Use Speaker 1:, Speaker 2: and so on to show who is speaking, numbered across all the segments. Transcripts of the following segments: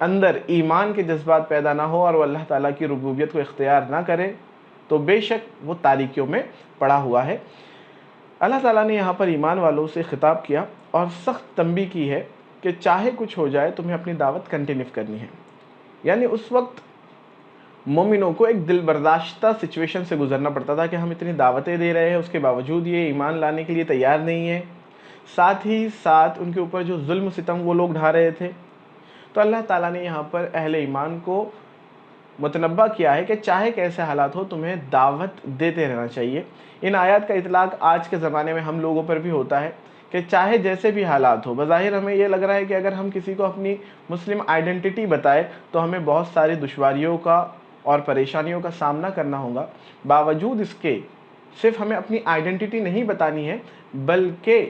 Speaker 1: اندر ایمان کے جذبات پیدا نہ ہو اور وہ اللہ تعالیٰ کی ربوبیت کو اختیار نہ کرے تو بے شک وہ تاریکیوں میں پڑا ہوا ہے۔ اللہ تعالیٰ نے یہاں پر ایمان والوں سے خطاب کیا اور سخت تنبیہ کی ہے کہ چاہے کچھ ہو جائے تمہیں اپنی دعوت کنٹینیو کرنی ہے۔ یعنی اس وقت مومنوں کو ایک دل برداشتہ سچویشن سے گزرنا پڑتا تھا کہ ہم اتنی دعوتیں دے رہے ہیں، اس کے باوجود یہ ایمان لانے کے لیے تیار نہیں ہے، ساتھ ہی ساتھ ان کے اوپر جو ظلم و ستم وہ لوگ ڈھا رہے تھے۔ تو اللہ تعالیٰ نے یہاں پر اہل ایمان کو متنبہ کیا ہے کہ چاہے کیسے حالات ہو تمہیں دعوت دیتے رہنا چاہیے۔ ان آیات کا اطلاق آج کے زمانے میں ہم لوگوں پر بھی ہوتا ہے کہ چاہے جیسے بھی حالات ہو، بظاہر ہمیں یہ لگ رہا ہے کہ اگر ہم کسی کو اپنی مسلم آئیڈنٹی بتائے تو ہمیں بہت ساری دشواریوں کا اور پریشانیوں کا سامنا کرنا ہوگا، باوجود اس کے صرف ہمیں اپنی آئیڈنٹی نہیں بتانی ہے بلکہ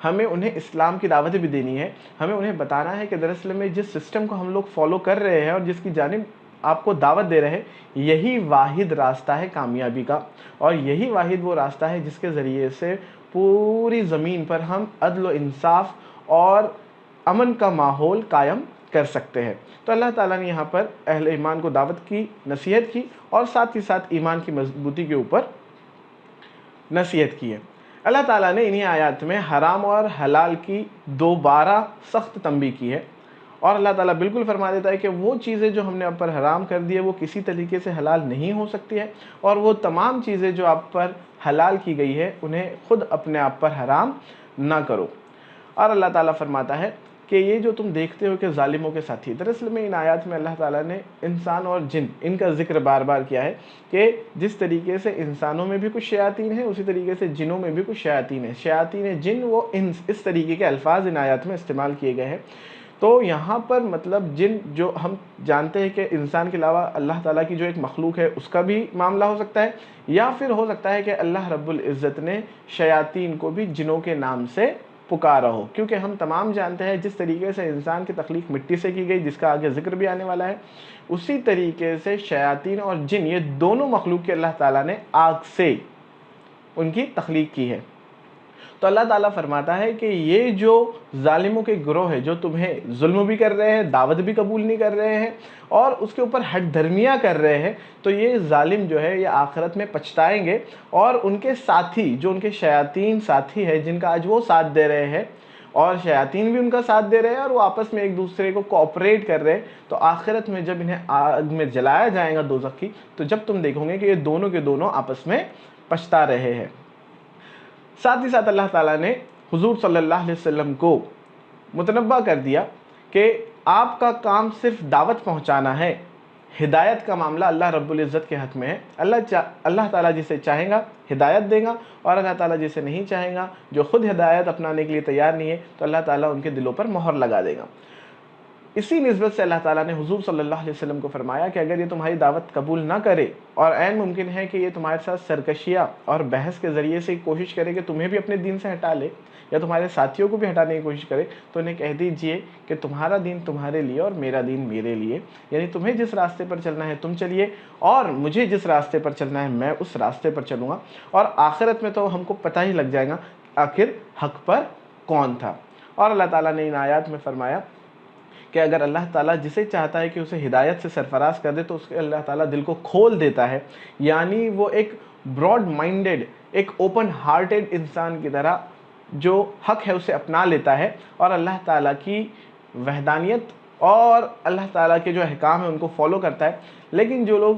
Speaker 1: ہمیں انہیں اسلام کی دعوت بھی دینی ہے۔ ہمیں انہیں بتانا ہے کہ دراصل میں جس سسٹم کو ہم لوگ فالو کر رہے ہیں اور جس کی جانب آپ کو دعوت دے رہے ہیں، یہی واحد راستہ ہے کامیابی کا، اور یہی واحد وہ راستہ ہے جس کے ذریعے سے پوری زمین پر ہم عدل و انصاف اور امن کا ماحول قائم کر سکتے ہیں۔ تو اللہ تعالیٰ نے یہاں پر اہل ایمان کو دعوت کی، نصیحت کی اور ساتھ ہی ساتھ ایمان کی مضبوطی کے اوپر نصیحت کی ہے۔ اللہ تعالیٰ نے انہی آیات میں حرام اور حلال کی دوبارہ سخت تنبیہ کی ہے، اور اللہ تعالیٰ بالکل فرما دیتا ہے کہ وہ چیزیں جو ہم نے آپ پر حرام کر دی ہے وہ کسی طریقے سے حلال نہیں ہو سکتی ہے، اور وہ تمام چیزیں جو آپ پر حلال کی گئی ہے انہیں خود اپنے آپ پر حرام نہ کرو۔ اور اللہ تعالیٰ فرماتا ہے کہ یہ جو تم دیکھتے ہو کہ ظالموں کے ساتھی، دراصل میں ان آیات میں اللہ تعالیٰ نے انسان اور جن ان کا ذکر بار بار کیا ہے کہ جس طریقے سے انسانوں میں بھی کچھ شیاطین ہیں اسی طریقے سے جنوں میں بھی کچھ شیاطین ہیں۔ شیاطین جن و انس، اس طریقے کے الفاظ ان آیات میں استعمال کیے گئے ہیں۔ تو یہاں پر مطلب جن جو ہم جانتے ہیں کہ انسان کے علاوہ اللہ تعالیٰ کی جو ایک مخلوق ہے اس کا بھی معاملہ ہو سکتا ہے، یا پھر ہو سکتا ہے کہ اللہ رب العزت نے شیاطین کو بھی جنوں کے نام سے پکارا ہو، کیونکہ ہم تمام جانتے ہیں جس طریقے سے انسان کی تخلیق مٹی سے کی گئی، جس کا آگے ذکر بھی آنے والا ہے، اسی طریقے سے شیاطین اور جن یہ دونوں مخلوق کے اللہ تعالیٰ نے آگ سے ان کی تخلیق کی ہے۔ تو اللہ تعالیٰ فرماتا ہے کہ یہ جو ظالموں کے گروہ ہے جو تمہیں ظلم بھی کر رہے ہیں، دعوت بھی قبول نہیں کر رہے ہیں اور اس کے اوپر ہٹ دھرمیاں کر رہے ہیں، تو یہ ظالم جو ہے یہ آخرت میں پچھتائیں گے، اور ان کے ساتھی جو ان کے شیاطین ساتھی ہے جن کا آج وہ ساتھ دے رہے ہیں اور شیاطین بھی ان کا ساتھ دے رہے ہیں اور وہ آپس میں ایک دوسرے کو کوآپریٹ کر رہے ہیں، تو آخرت میں جب انہیں آگ میں جلایا جائے گا دوزخ کی، تو جب تم دیکھو گے کہ یہ دونوں کے دونوں آپس میں پچھتا رہے ہیں۔ ساتھ ہی ساتھ اللہ تعالیٰ نے حضور صلی اللہ علیہ وسلم کو متنبہ کر دیا کہ آپ کا کام صرف دعوت پہنچانا ہے، ہدایت کا معاملہ اللہ رب العزت کے حق میں ہے۔ اللہ تعالیٰ جسے چاہے گا ہدایت دے گا، اور اللہ تعالیٰ جسے نہیں چاہے گا، جو خود ہدایت اپنانے کے لیے تیار نہیں ہے، تو اللہ تعالیٰ ان کے دلوں پر مہر لگا دے گا۔ اسی نسبت سے اللہ تعالیٰ نے حضور صلی اللہ علیہ وسلم کو فرمایا کہ اگر یہ تمہاری دعوت قبول نہ کرے اور عین ممکن ہے کہ یہ تمہارے ساتھ سرکشیاں اور بحث کے ذریعے سے کوشش کرے کہ تمہیں بھی اپنے دین سے ہٹا لے یا تمہارے ساتھیوں کو بھی ہٹانے کی کوشش کرے، تو انہیں کہہ دیجئے کہ تمہارا دین تمہارے لیے اور میرا دین میرے لیے، یعنی تمہیں جس راستے پر چلنا ہے تم چلیے اور مجھے جس راستے پر چلنا ہے میں اس راستے پر چلوں گا، اور آخرت میں تو ہم کو پتہ ہی لگ جائے گا آخر حق پر کون تھا۔ اور اللہ تعالیٰ نے ان آیات میں فرمایا کہ اگر اللہ تعالیٰ جسے چاہتا ہے کہ اسے ہدایت سے سرفراز کر دے تو اس کے اللہ تعالیٰ دل کو کھول دیتا ہے، یعنی وہ ایک براڈ مائنڈڈ، ایک اوپن ہارٹڈ انسان کی طرح جو حق ہے اسے اپنا لیتا ہے اور اللہ تعالیٰ کی وحدانیت اور اللہ تعالیٰ کے جو احکام ہیں ان کو فالو کرتا ہے۔ لیکن جو لوگ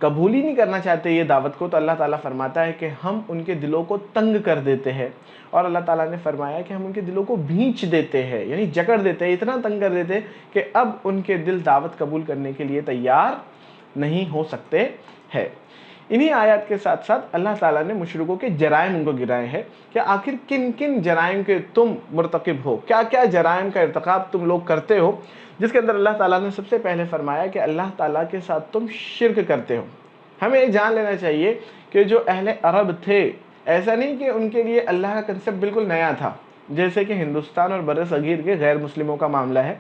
Speaker 1: قبول ہی نہیں کرنا چاہتے یہ دعوت کو، تو اللہ تعالیٰ فرماتا ہے کہ ہم ان کے دلوں کو تنگ کر دیتے ہیں، اور اللہ تعالیٰ نے فرمایا کہ ہم ان کے دلوں کو بھینچ دیتے ہیں، یعنی جکڑ دیتے ہیں، اتنا تنگ کر دیتے ہیں کہ اب ان کے دل دعوت قبول کرنے کے لیے تیار نہیں ہو سکتے ہیں۔ انہی آیات کے ساتھ ساتھ اللہ تعالیٰ نے مشرکوں کے جرائم ان کو گرائے ہیں کہ آخر کن کن جرائم کے تم مرتکب ہو، کیا کیا جرائم کا ارتکاب تم لوگ کرتے ہو، جس کے اندر اللہ تعالیٰ نے سب سے پہلے فرمایا کہ اللہ تعالیٰ کے ساتھ تم شرک کرتے ہو۔ ہمیں یہ جان لینا چاہیے کہ جو اہل عرب تھے، ایسا نہیں کہ ان کے لیے اللہ کا کنسپٹ بالکل نیا تھا، جیسے کہ ہندوستان اور بر صغیر کے غیر مسلموں کا معاملہ ہے۔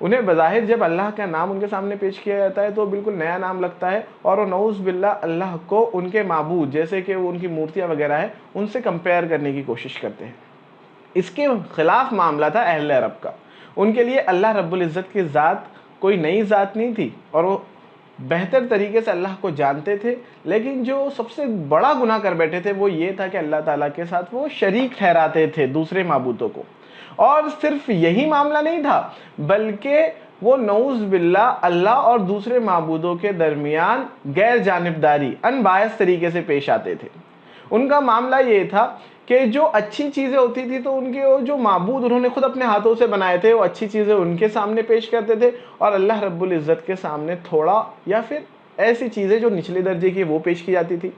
Speaker 1: انہیں بظاہر جب اللہ کا نام ان کے سامنے پیش کیا جاتا ہے تو بالکل نیا نام لگتا ہے، اور وہ نعوذ باللہ اللہ کو ان کے معبود جیسے کہ وہ ان کی مورتیاں وغیرہ ہیں ان سے کمپیئر کرنے کی کوشش کرتے ہیں۔ اس کے خلاف معاملہ تھا اہل عرب کا۔ ان کے لیے اللہ رب العزت کی ذات کوئی نئی ذات نہیں تھی اور وہ بہتر طریقے سے اللہ کو جانتے تھے، لیکن جو سب سے بڑا گناہ کر بیٹھے تھے وہ یہ تھا کہ اللہ تعالیٰ کے ساتھ وہ شریک ٹھہراتے تھے دوسرے معبودوں کو۔ اور صرف یہی معاملہ نہیں تھا، بلکہ وہ نعوذ باللہ اللہ اور دوسرے معبودوں کے درمیان غیر جانبداری، ان بائس طریقے سے پیش آتے تھے۔ ان کا معاملہ یہ تھا کہ جو اچھی چیزیں ہوتی تھی تو ان کے جو معبود انہوں نے خود اپنے ہاتھوں سے بنائے تھے وہ اچھی چیزیں ان کے سامنے پیش کرتے تھے، اور اللہ رب العزت کے سامنے تھوڑا یا پھر ایسی چیزیں جو نچلے درجے کی وہ پیش کی جاتی تھی۔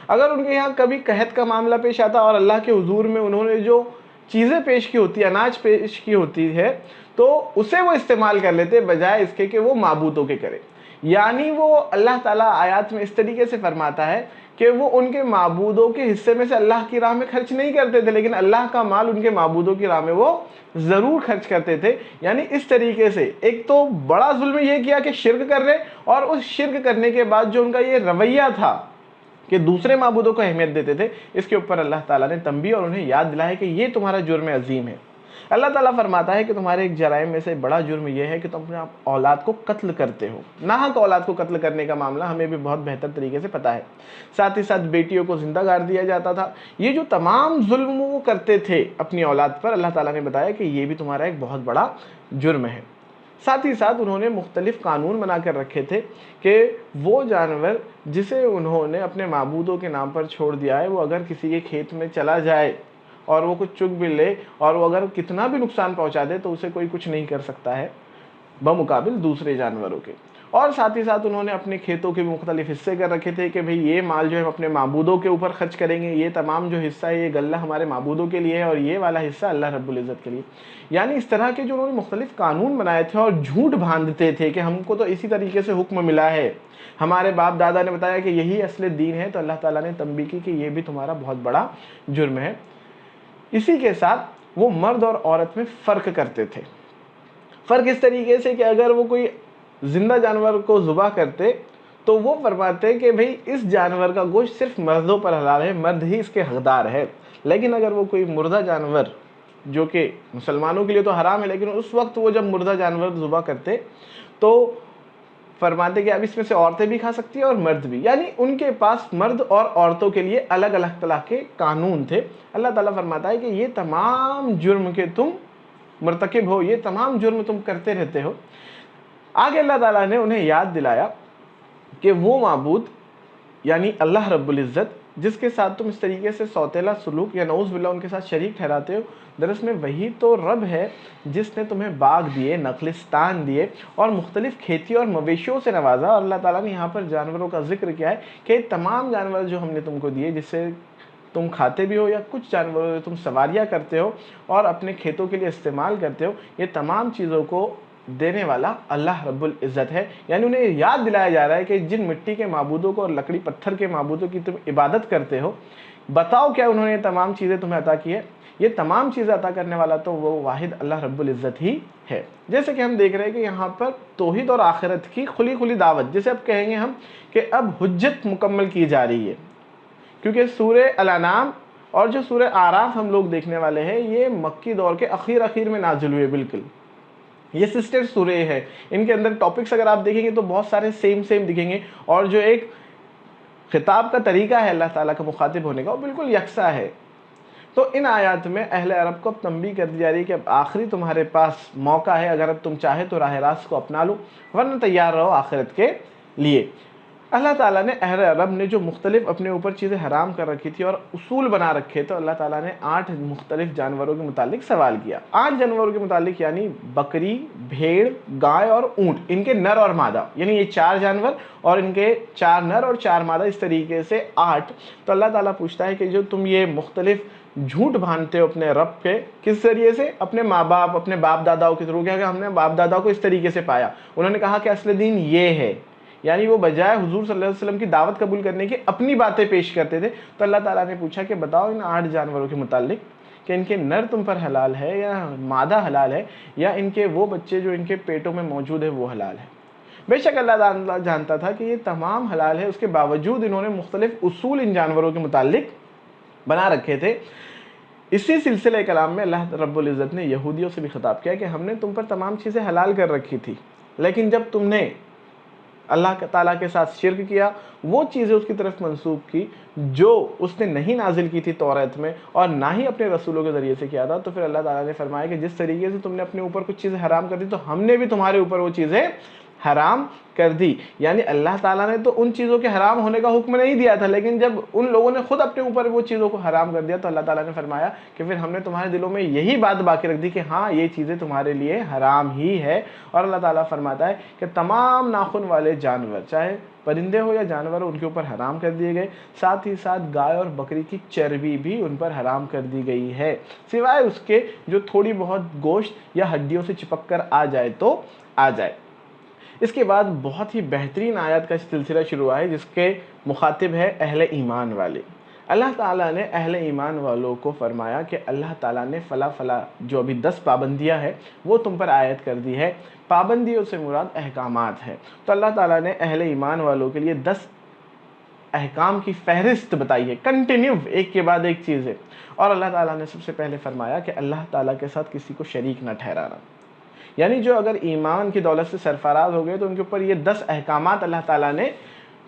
Speaker 1: اگر ان کے یہاں کبھی قحط کا معاملہ پیش آتا اور اللہ کے حضور میں انہوں نے جو چیزیں پیش کی ہوتی، اناج پیش کی ہوتی ہے، تو اسے وہ استعمال کر لیتے بجائے اس کے کہ وہ معبودوں کے کرے۔ یعنی وہ اللہ تعالیٰ آیات میں اس طریقے سے فرماتا ہے کہ وہ ان کے معبودوں کے حصے میں سے اللہ کی راہ میں خرچ نہیں کرتے تھے، لیکن اللہ کا مال ان کے معبودوں کی راہ میں وہ ضرور خرچ کرتے تھے۔ یعنی اس طریقے سے ایک تو بڑا ظلم یہ کیا کہ شرک کر رہے، اور اس شرک کرنے کے بعد جو ان کا یہ رویہ تھا کہ دوسرے معبودوں کو اہمیت دیتے تھے، اس کے اوپر اللہ تعالیٰ نے تنبیہ اور انہیں یاد دلایا کہ یہ تمہارا جرم عظیم ہے۔ اللہ تعالیٰ فرماتا ہے کہ تمہارے ایک جرائم میں سے بڑا جرم یہ ہے کہ تم اپنے اولاد کو قتل کرتے ہو۔ ناحق اولاد کو قتل کرنے کا معاملہ ہمیں بھی بہت بہتر طریقے سے پتا ہے۔ ساتھ ہی ساتھ بیٹیوں کو زندہ گاڑ دیا جاتا تھا۔ یہ جو تمام ظلم وہ کرتے تھے اپنی اولاد پر، اللہ تعالیٰ نے بتایا کہ یہ بھی تمہارا ایک بہت بڑا جرم ہے۔ ساتھ ہی ساتھ انہوں نے مختلف قانون بنا کر رکھے تھے کہ وہ جانور جسے انہوں نے اپنے معبودوں کے نام پر چھوڑ دیا ہے، وہ اگر کسی کے کھیت میں چلا جائے اور وہ کچھ چگ بھی لے اور وہ اگر کتنا بھی نقصان پہنچا دے تو اسے کوئی کچھ نہیں کر سکتا ہے بمقابل دوسرے جانوروں کے۔ اور ساتھ ہی ساتھ انہوں نے اپنے کھیتوں کے مختلف حصے کر رکھے تھے کہ بھئی یہ مال جو ہے ہم اپنے معبودوں کے اوپر خرچ کریں گے، یہ تمام جو حصہ ہے یہ غلہ ہمارے معبودوں کے لیے ہے اور یہ والا حصہ اللہ رب العزت کے لیے۔ یعنی اس طرح کے جو انہوں نے مختلف قانون بنائے تھے اور جھوٹ باندھتے تھے کہ ہم کو تو اسی طریقے سے حکم ملا ہے، ہمارے باپ دادا نے بتایا کہ یہی اصل دین ہے، تو اللہ تعالیٰ نے تنبیہ کی کہ یہ بھی تمہارا بہت بڑا جرم ہے۔ اسی کے ساتھ وہ مرد اور عورت میں فرق کرتے تھے۔ فرق اس طریقے سے کہ اگر وہ کوئی زندہ جانور کو ذبح کرتے تو وہ فرماتے کہ بھئی اس جانور کا گوشت صرف مردوں پر حلال ہے، مرد ہی اس کے حقدار ہے۔ لیکن اگر وہ کوئی مردہ جانور جو کہ مسلمانوں کے لیے تو حرام ہے، لیکن اس وقت وہ جب مردہ جانور ذبح کرتے تو فرماتے کہ اب اس میں سے عورتیں بھی کھا سکتی ہیں اور مرد بھی، یعنی ان کے پاس مرد اور عورتوں کے لیے الگ الگ طرح کے قانون تھے۔ اللہ تعالیٰ فرماتا ہے کہ یہ تمام جرم کے تم مرتکب ہو، یہ تمام جرم تم کرتے رہتے ہو۔ آگے اللہ تعالیٰ نے انہیں یاد دلایا کہ وہ معبود یعنی اللہ رب العزت جس کے ساتھ تم اس طریقے سے سوتیلا سلوک یا نعوذ باللہ ان کے ساتھ شریک ٹھہراتے ہو، دراصل میں وہی تو رب ہے جس نے تمہیں باغ دیے، نخلستان دیے اور مختلف کھیتی اور مویشیوں سے نوازا۔ اور اللہ تعالیٰ نے یہاں پر جانوروں کا ذکر کیا ہے کہ تمام جانور جو ہم نے تم کو دیے، جس سے تم کھاتے بھی ہو یا کچھ جانوروں تم سواریاں کرتے ہو اور اپنے کھیتوں کے لیے استعمال کرتے ہو، یہ تمام چیزوں کو دینے والا اللہ رب العزت ہے۔ یعنی انہیں یاد دلایا جا رہا ہے کہ جن مٹی کے معبودوں کو اور لکڑی پتھر کے معبودوں کی تم عبادت کرتے ہو، بتاؤ کیا انہوں نے یہ تمام چیزیں تمہیں عطا کی ہے؟ یہ تمام چیزیں عطا کرنے والا تو وہ واحد اللہ رب العزت ہی ہے۔ جیسے کہ ہم دیکھ رہے ہیں کہ یہاں پر توحید اور آخرت کی کھلی کھلی دعوت، جسے اب کہیں گے ہم کہ اب حجت مکمل کی جا رہی ہے، کیونکہ سورہ الانعام اور جو سورہ اعراف ہم لوگ دیکھنے والے ہیں یہ مکی دور کے اخیر میں نازل ہوئے۔ بالکل یہ سسٹر سورہ ہے، ان کے اندر ٹاپکس اگر آپ دیکھیں گے تو بہت سارے سیم دکھیں گے، اور جو ایک خطاب کا طریقہ ہے اللہ تعالیٰ کا مخاطب ہونے کا وہ بالکل یکساں ہے۔ تو ان آیات میں اہل عرب کو اب تنبیہ کر دی جا رہی ہے کہ اب آخری تمہارے پاس موقع ہے، اگر اب تم چاہے تو راہ راست کو اپنا لو، ورنہ تیار رہو آخرت کے لیے۔ اللہ تعالیٰ نے اہل عرب نے جو مختلف اپنے اوپر چیزیں حرام کر رکھی تھی اور اصول بنا رکھے، تو اللہ تعالیٰ نے 8 مختلف جانوروں کے متعلق سوال کیا۔ 8 جانوروں کے متعلق، یعنی بکری، بھیڑ، گائے اور اونٹ، ان کے نر اور مادہ، یعنی یہ 4 جانور اور ان کے 4 نر اور 4 مادہ، اس طریقے سے 8۔ تو اللہ تعالیٰ پوچھتا ہے کہ جو تم یہ مختلف جھوٹ باندھتے ہو اپنے رب کے، کس ذریعے سے؟ اپنے ماں باپ، اپنے باپ داداؤں کے تھرو، کہ ہم نے باپ داداؤں کو اس طریقے سے پایا، انہوں نے کہا کہ اصل دین یہ ہے، یعنی وہ بجائے حضور صلی اللہ علیہ وسلم کی دعوت قبول کرنے کی اپنی باتیں پیش کرتے تھے۔ تو اللہ تعالیٰ نے پوچھا کہ بتاؤ ان 8 جانوروں کے متعلق کہ ان کے نر تم پر حلال ہے یا مادہ حلال ہے، یا ان کے وہ بچے جو ان کے پیٹوں میں موجود ہے وہ حلال ہے۔ بے شک اللہ تعالیٰ جانتا تھا کہ یہ تمام حلال ہے، اس کے باوجود انہوں نے مختلف اصول ان جانوروں کے متعلق بنا رکھے تھے۔ اسی سلسلہ کلام میں اللہ رب العزت نے یہودیوں سے بھی خطاب کیا کہ ہم نے تم پر تمام چیزیں حلال کر رکھی تھی، لیکن جب تم نے اللہ تعالیٰ کے ساتھ شرک کیا، وہ چیزیں اس کی طرف منسوب کی جو اس نے نہیں نازل کی تھی توریت میں اور نہ ہی اپنے رسولوں کے ذریعے سے کیا تھا، تو پھر اللہ تعالیٰ نے فرمایا کہ جس طریقے سے تم نے اپنے اوپر کچھ چیزیں حرام کر دی تو ہم نے بھی تمہارے اوپر وہ چیزیں حرام کر دی۔ یعنی اللہ تعالیٰ نے تو ان چیزوں کے حرام ہونے کا حکم نہیں دیا تھا، لیکن جب ان لوگوں نے خود اپنے اوپر وہ چیزوں کو حرام کر دیا تو اللہ تعالیٰ نے فرمایا کہ پھر ہم نے تمہارے دلوں میں یہی بات باقی رکھ دی کہ ہاں یہ چیزیں تمہارے لیے حرام ہی ہے۔ اور اللہ تعالیٰ فرماتا ہے کہ تمام ناخن والے جانور، چاہے پرندے ہو یا جانور ہو، ان کے اوپر حرام کر دیے گئے، ساتھ ہی ساتھ گائے اور بکری کی چربی بھی ان پر حرام کر دی گئی ہے، سوائے اس کے جو تھوڑی بہت گوشت یا ہڈیوں سے چپک کر آ جائے تو آ جائے۔ اس کے بعد بہت ہی بہترین آیات کا سلسلہ شروع ہوا ہے جس کے مخاطب ہے اہل ایمان والے۔ اللہ تعالیٰ نے اہل ایمان والوں کو فرمایا کہ اللہ تعالیٰ نے فلا جو ابھی 10 پابندیاں ہیں وہ تم پر عائد کر دی ہے۔ پابندیوں سے مراد احکامات ہے، تو اللہ تعالیٰ نے اہل ایمان والوں کے لیے 10 احکام کی فہرست بتائی ہے، کنٹینیو ایک کے بعد ایک چیز ہے۔ اور اللہ تعالیٰ نے سب سے پہلے فرمایا کہ اللہ تعالیٰ کے ساتھ کسی کو شریک نہ ٹھہرانا، یعنی جو اگر ایمان کی دولت سے سرفراز ہو گئے تو ان کے اوپر یہ 10 احکامات اللہ تعالیٰ نے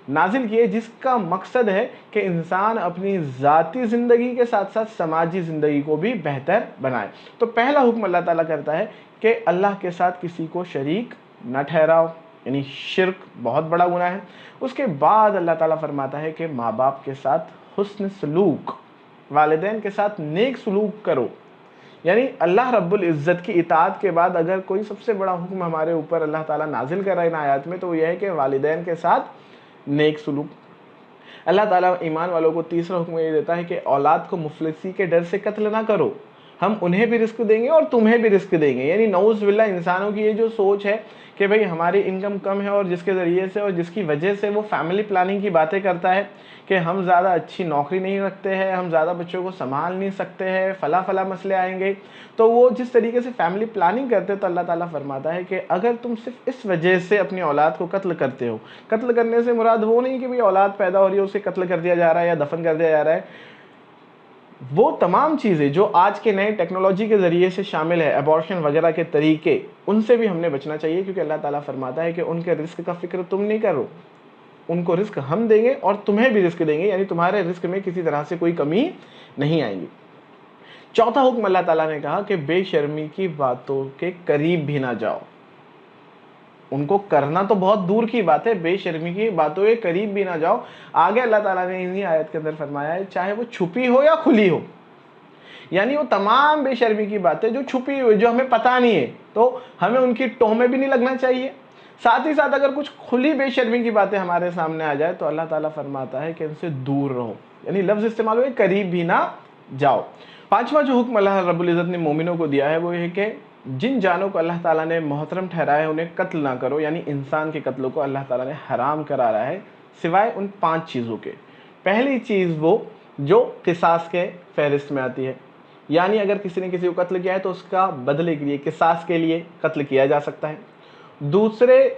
Speaker 1: نازل کیے، جس کا مقصد ہے کہ انسان اپنی ذاتی زندگی کے ساتھ ساتھ سماجی زندگی کو بھی بہتر بنائے۔ تو پہلا حکم اللہ تعالیٰ کرتا ہے کہ اللہ کے ساتھ کسی کو شریک نہ ٹھہراؤ، یعنی شرک بہت بڑا گناہ ہے۔ اس کے بعد اللہ تعالیٰ فرماتا ہے کہ ماں باپ کے ساتھ حسن سلوک، والدین کے ساتھ نیک سلوک کرو۔ یعنی اللہ رب العزت کی اطاعت کے بعد اگر کوئی سب سے بڑا حکم ہمارے اوپر اللہ تعالیٰ نازل کر رہا ہے ان آیات میں تو وہ یہ ہے کہ والدین کے ساتھ نیک سلوک۔ اللہ تعالیٰ ایمان والوں کو تیسرا حکم یہ دیتا ہے کہ اولاد کو مفلسی کے ڈر سے قتل نہ کرو، ہم انہیں بھی رزق دیں گے اور تمہیں بھی رزق دیں گے۔ یعنی نعوذ باللہ انسانوں کی یہ جو سوچ ہے کہ بھئی ہماری انکم کم ہے اور جس کے ذریعے سے اور جس کی وجہ سے وہ فیملی پلاننگ کی باتیں کرتا ہے کہ ہم زیادہ اچھی نوکری نہیں رکھتے ہیں، ہم زیادہ بچوں کو سنبھال نہیں سکتے ہیں، فلاں مسئلے آئیں گے، تو وہ جس طریقے سے فیملی پلاننگ کرتے ہیں تو اللہ تعالیٰ فرماتا ہے کہ اگر تم صرف اس وجہ سے اپنی اولاد کو قتل کرتے ہو، قتل کرنے سے مراد وہ نہیں کہ بھئی اولاد پیدا ہو رہی ہے اسے قتل کر دیا جا رہا ہے یا دفن کر دیا جا رہا ہے، وہ تمام چیزیں جو آج کے نئے ٹیکنالوجی کے ذریعے سے شامل ہے، ایبورشن وغیرہ کے طریقے، ان سے بھی ہم نے بچنا چاہیے، کیونکہ اللہ تعالیٰ فرماتا ہے کہ ان کے رزق کا فکر تم نہیں کرو، ان کو رزق ہم دیں گے اور تمہیں بھی رزق دیں گے، یعنی تمہارے رزق میں کسی طرح سے کوئی کمی نہیں آئے گی۔ چوتھا حکم اللہ تعالیٰ نے کہا کہ بے شرمی کی باتوں کے قریب بھی نہ جاؤ۔ ان کو کرنا تو بہت دور کی بات ہے، بے شرمی کی باتوں کے قریب بھی نہ جاؤ۔ آگے اللہ تعالیٰ نے انہی آیت کے اندر فرمایا ہے چاہے وہ چھپی ہو یا کھلی ہو، یعنی وہ تمام بے شرمی کی باتیں جو چھپی ہوئی جو ہمیں پتہ نہیں ہے تو ہمیں ان کی ٹوہ میں بھی نہیں لگنا چاہیے، ساتھ ہی ساتھ اگر کچھ کھلی بے شرمی کی باتیں ہمارے سامنے آ جائے تو اللہ تعالیٰ فرماتا ہے کہ ان سے دور رہو، یعنی لفظ استعمال ہوئے قریب بھی نہ جاؤ۔ پانچواں جو حکم اللہ رب العزت نے مومنوں کو دیا ہے وہ یہ کہ جن جانوں کو اللہ تعالیٰ نے محترم ٹھہرایا ہے انہیں قتل نہ کرو، یعنی انسان کے قتل کو اللہ تعالیٰ نے حرام کرا رہا ہے سوائے ان 5 چیزوں کے۔ پہلی چیز وہ جو قصاص کے فہرست میں آتی ہے، یعنی اگر کسی نے کسی کو قتل کیا ہے تو اس کا بدلے کے لیے قصاص کے لیے قتل کیا جا سکتا ہے۔ دوسرے،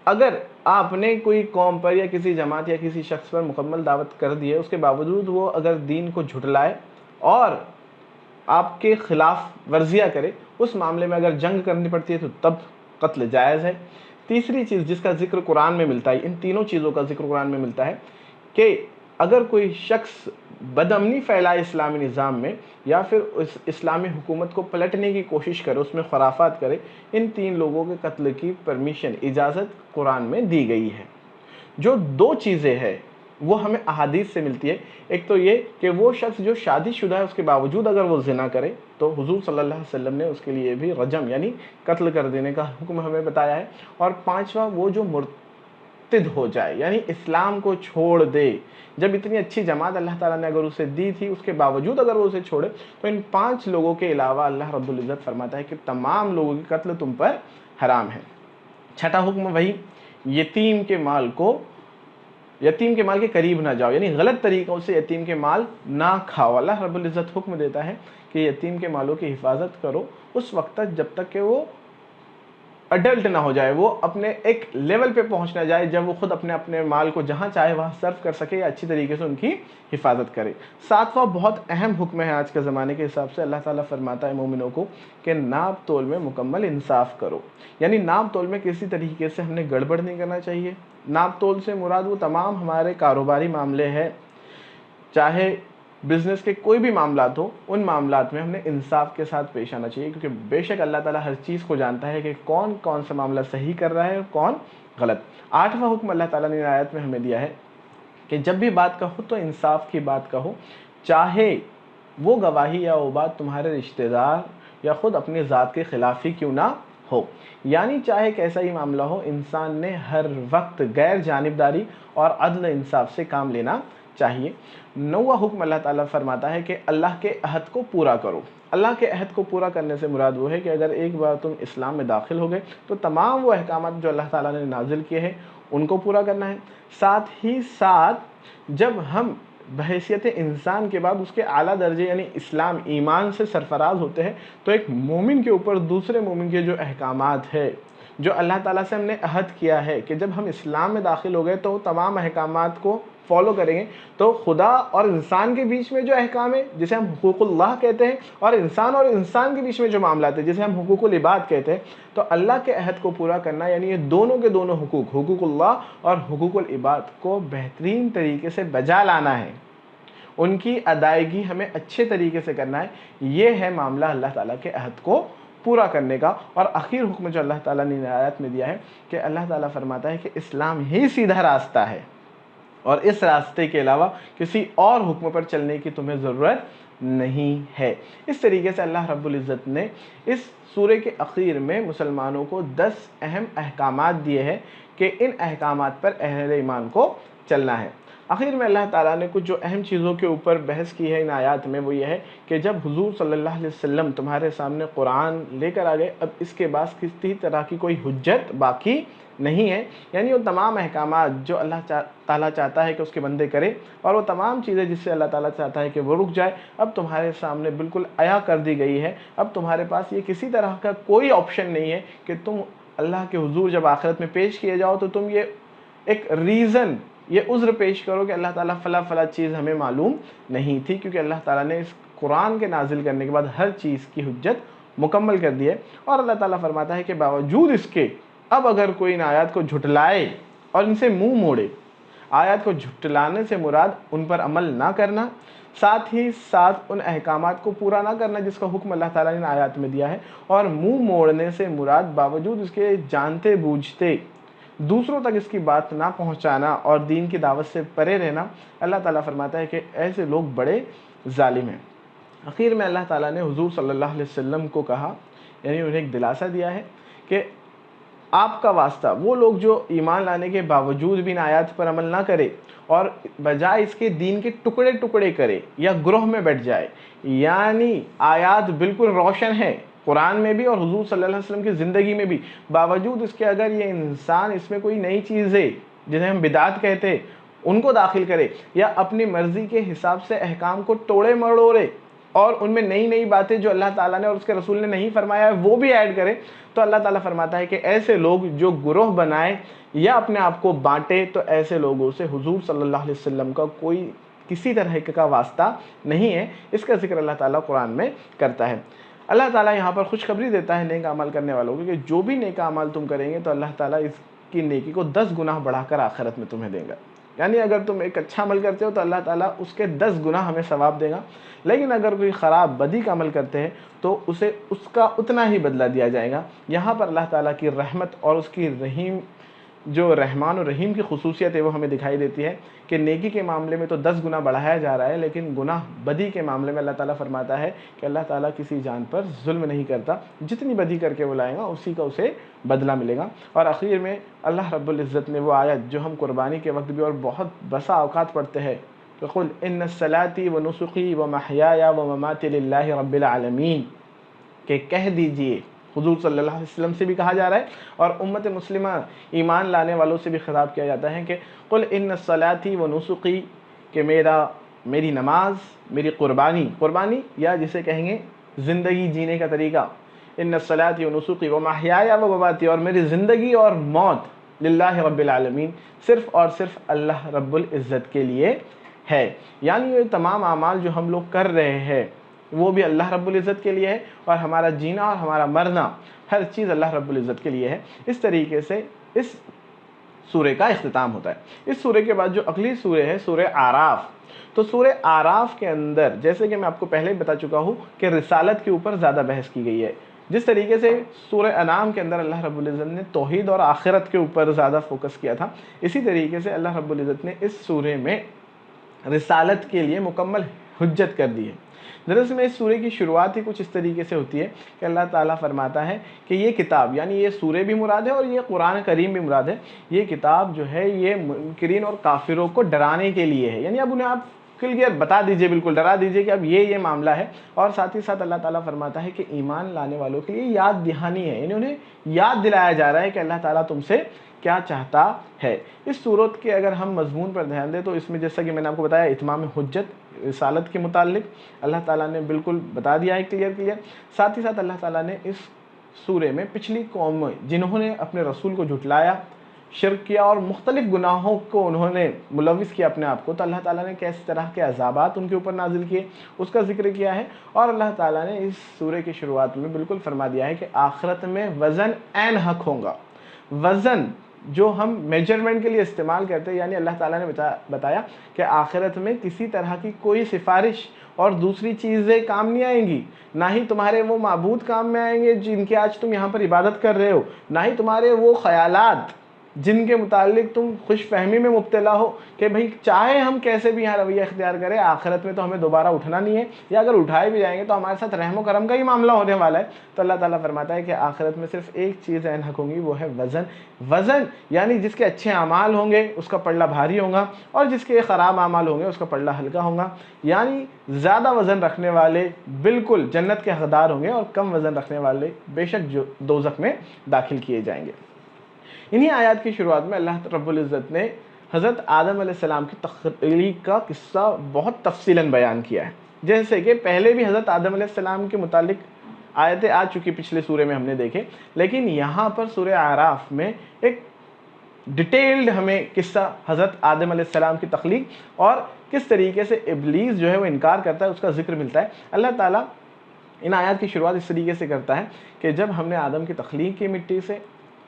Speaker 1: اگر آپ نے کوئی قوم پر یا کسی جماعت یا کسی شخص پر مکمل دعوت کر دی ہے، اس کے باوجود وہ اگر دین کو جھٹلائے اور آپ کے خلاف ورزیاں کرے، اس معاملے میں اگر جنگ کرنی پڑتی ہے تو تب قتل جائز ہے۔ تیسری چیز جس کا ذکر قرآن میں ملتا ہے، ان تینوں چیزوں کا ذکر قرآن میں ملتا ہے کہ اگر کوئی شخص بدامنی پھیلائے اسلامی نظام میں یا پھر اس اسلامی حکومت کو پلٹنے کی کوشش کرے، اس میں خرافات کرے، ان 3 لوگوں کے قتل کی پرمیشن، اجازت قرآن میں دی گئی ہے۔ جو 2 چیزیں ہیں وہ ہمیں احادیث سے ملتی ہے، ایک تو یہ کہ وہ شخص جو شادی شدہ ہے اس کے باوجود اگر وہ زنا کرے تو حضور صلی اللہ علیہ وسلم نے اس کے لیے بھی رجم یعنی قتل کر دینے کا حکم ہمیں بتایا ہے۔ اور پانچواں وہ جو مرتد ہو جائے، یعنی اسلام کو چھوڑ دے، جب اتنی اچھی جماعت اللہ تعالیٰ نے اگر اسے دی تھی اس کے باوجود اگر وہ اسے چھوڑے تو ان 5 لوگوں کے علاوہ اللہ رب العزت فرماتا ہے کہ تمام لوگوں کی قتل تم پر حرام ہے۔ چھٹا حکم وہی یتیم کے مال کے قریب نہ جاؤ، یعنی غلط طریقوں سے یتیم کے مال نہ کھاؤ۔ اللہ رب العزت حکم دیتا ہے کہ یتیم کے مالوں کی حفاظت کرو اس وقت تک جب تک کہ وہ اڈلٹ نہ ہو جائے، وہ اپنے ایک لیول پہ پہنچ نہ جائے جب وہ خود اپنے مال کو جہاں چاہے وہاں صرف کر سکے یا اچھی طریقے سے ان کی حفاظت کرے۔ ساتواں بہت اہم حکم ہے آج کے زمانے کے حساب سے، اللہ تعالیٰ فرماتا ہے مومنوں کو کہ ناپ تول میں مکمل انصاف کرو، یعنی ناپ تول میں کسی طریقے سے ہم نے گڑبڑ نہیں کرنا چاہیے۔ ناپ تول سے مراد وہ تمام ہمارے کاروباری معاملے ہیں، چاہے بزنس کے کوئی بھی معاملات ہو، ان معاملات میں ہم نے انصاف کے ساتھ پیش آنا چاہیے، کیونکہ بے شک اللہ تعالیٰ ہر چیز کو جانتا ہے کہ کون کون سا معاملہ صحیح کر رہا ہے اور کون غلط۔ آٹھواں حکم اللہ تعالیٰ نے آیت میں ہمیں دیا ہے کہ جب بھی بات کہو تو انصاف کی بات کہو، چاہے وہ گواہی یا وہ بات تمہارے رشتہ دار یا خود اپنی ذات کے خلاف ہی کیوں نہ ہو، یعنی چاہے کیسا ہی معاملہ ہو، انسان نے ہر وقت غیر جانبداری اور عدل انصاف سے کام لینا چاہیے۔ نواں حکم اللہ تعالیٰ فرماتا ہے کہ اللہ کے عہد کو پورا کرو۔ اللہ کے عہد کو پورا کرنے سے مراد وہ ہے کہ اگر ایک بار تم اسلام میں داخل ہو گئے تو تمام وہ احکامات جو اللہ تعالیٰ نے نازل کیے ہیں ان کو پورا کرنا ہے۔ ساتھ ہی ساتھ جب ہم بحیثیت انسان کے بعد اس کے اعلیٰ درجے یعنی اسلام ایمان سے سرفراز ہوتے ہیں تو ایک مومن کے اوپر دوسرے مومن کے جو احکامات ہے، جو اللہ تعالیٰ سے ہم نے عہد کیا ہے کہ جب ہم اسلام میں داخل ہو گئے تو تمام احکامات کو فالو کریں گے، تو خدا اور انسان کے بیچ میں جو احکام ہے جسے ہم حقوق اللہ کہتے ہیں، اور انسان کے بیچ میں جو معاملات ہیں جسے ہم حقوق العباد کہتے ہیں، تو اللہ کے عہد کو پورا کرنا یعنی یہ دونوں کے دونوں حقوق اللہ اور حقوق العباد کو بہترین طریقے سے بجا لانا ہے، ان کی ادائیگی ہمیں اچھے طریقے سے کرنا ہے۔ یہ ہے معاملہ اللہ تعالیٰ کے عہد کو پورا کرنے کا۔ اور آخر حکم جو اللہ تعالیٰ نے آیات میں دیا ہے کہ اللہ تعالیٰ فرماتا ہے کہ اسلام ہی سیدھا راستہ ہے اور اس راستے کے علاوہ کسی اور حکم پر چلنے کی تمہیں ضرورت نہیں ہے۔ اس طریقے سے اللہ رب العزت نے اس سورہ کے اخیر میں مسلمانوں کو 10 اہم احکامات دیے ہیں کہ ان احکامات پر اہل ایمان کو چلنا ہے۔ آخر میں اللہ تعالیٰ نے کچھ جو اہم چیزوں کے اوپر بحث کی ہے ان آیات میں، وہ یہ ہے کہ جب حضور صلی اللہ علیہ وسلم تمہارے سامنے قرآن لے کر آ گئے، اب اس کے بعد کسی طرح کی کوئی حجت باقی نہیں ہے، یعنی وہ تمام احکامات جو اللہ تعالیٰ چاہتا ہے کہ اس کے بندے کرے اور وہ تمام چیزیں جس سے اللہ تعالیٰ چاہتا ہے کہ وہ رک جائے، اب تمہارے سامنے بالکل عیا کر دی گئی ہے۔ اب تمہارے پاس یہ کسی طرح کا کوئی آپشن نہیں ہے کہ تم اللہ کے حضور جب آخرت میں پیش کیے جاؤ تو تم یہ ایک ریزن، یہ عذر پیش کرو کہ اللہ تعالیٰ فلاں چیز ہمیں معلوم نہیں تھی، کیونکہ اللہ تعالیٰ نے اس قرآن کے نازل کرنے کے بعد ہر چیز کی حجت مکمل کر دی ہے۔ اور اللہ تعالیٰ فرماتا ہے کہ باوجود اس کے اب اگر کوئی ان آیات کو جھٹلائے اور ان سے منہ موڑے، آیات کو جھٹلانے سے مراد ان پر عمل نہ کرنا، ساتھ ہی ساتھ ان احکامات کو پورا نہ کرنا جس کا حکم اللہ تعالیٰ نے آیات میں دیا ہے، اور منہ موڑنے سے مراد باوجود اس کے جانتے بوجھتے دوسروں تک اس کی بات نہ پہنچانا اور دین کی دعوت سے پرے رہنا۔ اللہ تعالیٰ فرماتا ہے کہ ایسے لوگ بڑے ظالم ہیں۔ آخر میں اللہ تعالیٰ نے حضور صلی اللہ علیہ وسلم کو کہا، یعنی انہیں ایک دلاسا دیا ہے کہ آپ کا واسطہ وہ لوگ جو ایمان لانے کے باوجود بھی ان آیات پر عمل نہ کرے اور بجائے اس کے دین کے ٹکڑے ٹکڑے کرے یا گروہ میں بیٹھ جائے، یعنی آیات بالکل روشن ہے قرآن میں بھی اور حضور صلی اللہ علیہ وسلم کی زندگی میں بھی، باوجود اس کے اگر یہ انسان اس میں کوئی نئی چیز ہے جنہیں ہم بدعت کہتے ہیں ان کو داخل کرے، یا اپنی مرضی کے حساب سے احکام کو توڑے مروڑے اور ان میں نئی باتیں جو اللہ تعالیٰ نے اور اس کے رسول نے نہیں فرمایا ہے وہ بھی ایڈ کرے، تو اللہ تعالیٰ فرماتا ہے کہ ایسے لوگ جو گروہ بنائے یا اپنے آپ کو بانٹے، تو ایسے لوگوں سے حضور صلی اللہ علیہ وسلم کا کوئی کسی طرح کا واسطہ نہیں ہے۔ اس کا ذکر اللہ تعالیٰ قرآن میں کرتا ہے۔ اللہ تعالیٰ یہاں پر خوشخبری دیتا ہے نیک عمل کرنے والوں کو کہ جو بھی نیک عمل تم کریں گے تو اللہ تعالیٰ اس کی نیکی کو 10 گنا بڑھا کر آخرت میں تمہیں دے گا، یعنی اگر تم ایک اچھا عمل کرتے ہو تو اللہ تعالیٰ اس کے 10 گنا ہمیں ثواب دے گا، لیکن اگر کوئی خراب بدی کا عمل کرتے ہیں تو اسے اس کا اتنا ہی بدلہ دیا جائے گا۔ یہاں پر اللہ تعالیٰ کی رحمت اور اس کی رحیم جو رحمان و رحیم کی خصوصیت ہے وہ ہمیں دکھائی دیتی ہے کہ نیکی کے معاملے میں تو 10 گنا بڑھایا جا رہا ہے، لیکن گناہ بدی کے معاملے میں اللہ تعالیٰ فرماتا ہے کہ اللہ تعالیٰ کسی جان پر ظلم نہیں کرتا، جتنی بدی کر کے وہ لائے گا اسی کا اسے بدلہ ملے گا۔ اور آخر میں اللہ رب العزت نے وہ آیت جو ہم قربانی کے وقت بھی اور بہت بسا اوقات پڑھتے ہیں کہ قل ان صلاتي ونسكي ومحياي ومماتي لله رب العالمین، کہ کہہ دیجئے، حضور صلی اللہ علیہ وسلم سے بھی کہا جا رہا ہے اور امت مسلمہ ایمان لانے والوں سے بھی خطاب کیا جاتا ہے کہ قل ان صلاتي ونسكي، کہ میری نماز، میری قربانی یا جسے کہیں گے زندگی جینے کا طریقہ، ان الصلاۃ و نسکی و محیای و مماتی، اور میری زندگی اور موت للہ رب العالمین، صرف اور صرف اللہ رب العزت کے لیے ہے۔ یعنی یہ تمام اعمال جو ہم لوگ کر رہے ہیں وہ بھی اللہ رب العزت کے لیے ہے، اور ہمارا جینا اور ہمارا مرنا ہر چیز اللہ رب العزت کے لیے ہے۔ اس طریقے سے اس سورہ کا اختتام ہوتا ہے۔ اس سورہ کے بعد جو اگلی سورہ ہے سورہ اعراف، تو سورہ اعراف کے اندر جیسے کہ میں آپ کو پہلے بتا چکا ہوں کہ رسالت کے اوپر زیادہ بحث کی گئی ہے۔ جس طریقے سے سورہ انعام کے اندر اللہ رب العزت نے توحید اور آخرت کے اوپر زیادہ فوکس کیا تھا، اسی طریقے سے اللہ رب العزت نے اس سورہ میں رسالت کے لیے مکمل حجت کر دی ہے۔ دراصل میں اس سورہ کی شروعات ہی کچھ اس طریقے سے ہوتی ہے کہ اللہ تعالیٰ فرماتا ہے کہ یہ کتاب، یعنی یہ سورہ بھی مراد ہے اور یہ قرآن کریم بھی مراد ہے، یہ کتاب جو ہے یہ منکرین اور کافروں کو ڈرانے کے لیے ہے۔ یعنی اب انہیں آپ کلیئر بتا دیجئے، بالکل ڈرا دیجئے کہ اب یہ معاملہ ہے، اور ساتھ ہی ساتھ اللہ تعالیٰ فرماتا ہے کہ ایمان لانے والوں کے لیے یاد دہانی ہے، یعنی انہیں یاد دلایا جا رہا ہے کہ اللہ تعالیٰ تم سے کیا چاہتا ہے۔ اس صورت کے اگر ہم مضمون پر دھیان دیں تو اس میں جیسا کہ میں نے آپ کو بتایا اتمام حجت رسالت کے متعلق اللہ تعالیٰ نے بالکل بتا دیا ہے کلیئر۔ ساتھ ہی ساتھ اللہ تعالیٰ نے اس سورہ میں پچھلی قوم جنہوں نے اپنے رسول کو جھٹلایا، شرک کیا اور مختلف گناہوں کو انہوں نے ملوث کیا اپنے آپ کو، تو اللہ تعالیٰ نے کس طرح کے عذابات ان کے اوپر نازل کیے اس کا ذکر کیا ہے، اور اللہ تعالیٰ نے اس سورہ کی شروعات میں بالکل فرما دیا ہے کہ آخرت میں وزن عین حق ہوگا۔ وزن جو ہم میجرمنٹ کے لیے استعمال کرتے ہیں، یعنی اللہ تعالیٰ نے بتایا کہ آخرت میں کسی طرح کی کوئی سفارش اور دوسری چیزیں کام نہیں آئیں گی، نہ ہی تمہارے وہ معبود کام میں آئیں گے جن کے آج تم یہاں پر عبادت کر رہے ہو، نہ ہی تمہارے وہ خیالات جن کے متعلق تم خوش فہمی میں مبتلا ہو کہ بھئی چاہے ہم کیسے بھی یہاں رویہ اختیار کریں، آخرت میں تو ہمیں دوبارہ اٹھنا نہیں ہے، یا اگر اٹھائے بھی جائیں گے تو ہمارے ساتھ رحم و کرم کا ہی معاملہ ہونے والا ہے۔ تو اللہ تعالیٰ فرماتا ہے کہ آخرت میں صرف ایک چیز عین حق ہوگی، وہ ہے وزن، یعنی جس کے اچھے اعمال ہوں گے اس کا پلڑا بھاری ہوگا، اور جس کے خراب اعمال ہوں گے اس کا پلڑا ہلکا ہوگا۔ یعنی زیادہ وزن رکھنے والے بالکل جنت کے حقدار ہوں گے، اور کم وزن رکھنے والے بے شک دوزخ میں داخل کیے جائیں گے۔ انہی آیات کی شروعات میں اللہ رب العزت نے حضرت آدم علیہ السلام کی تخلیق کا قصہ بہت تفصیلاً بیان کیا ہے، جیسے کہ پہلے بھی حضرت آدم علیہ السلام کے متعلق آیتیں آ چکی پچھلے سورے میں ہم نے دیکھے، لیکن یہاں پر سورہ اعراف میں ایک ڈیٹیلڈ ہمیں قصہ حضرت آدم علیہ السلام کی تخلیق اور کس طریقے سے ابلیس جو ہے وہ انکار کرتا ہے اس کا ذکر ملتا ہے۔ اللہ تعالیٰ ان آیات کی شروعات اس طریقے سے کرتا ہے کہ جب ہم نے آدم کی تخلیق کی مٹی سے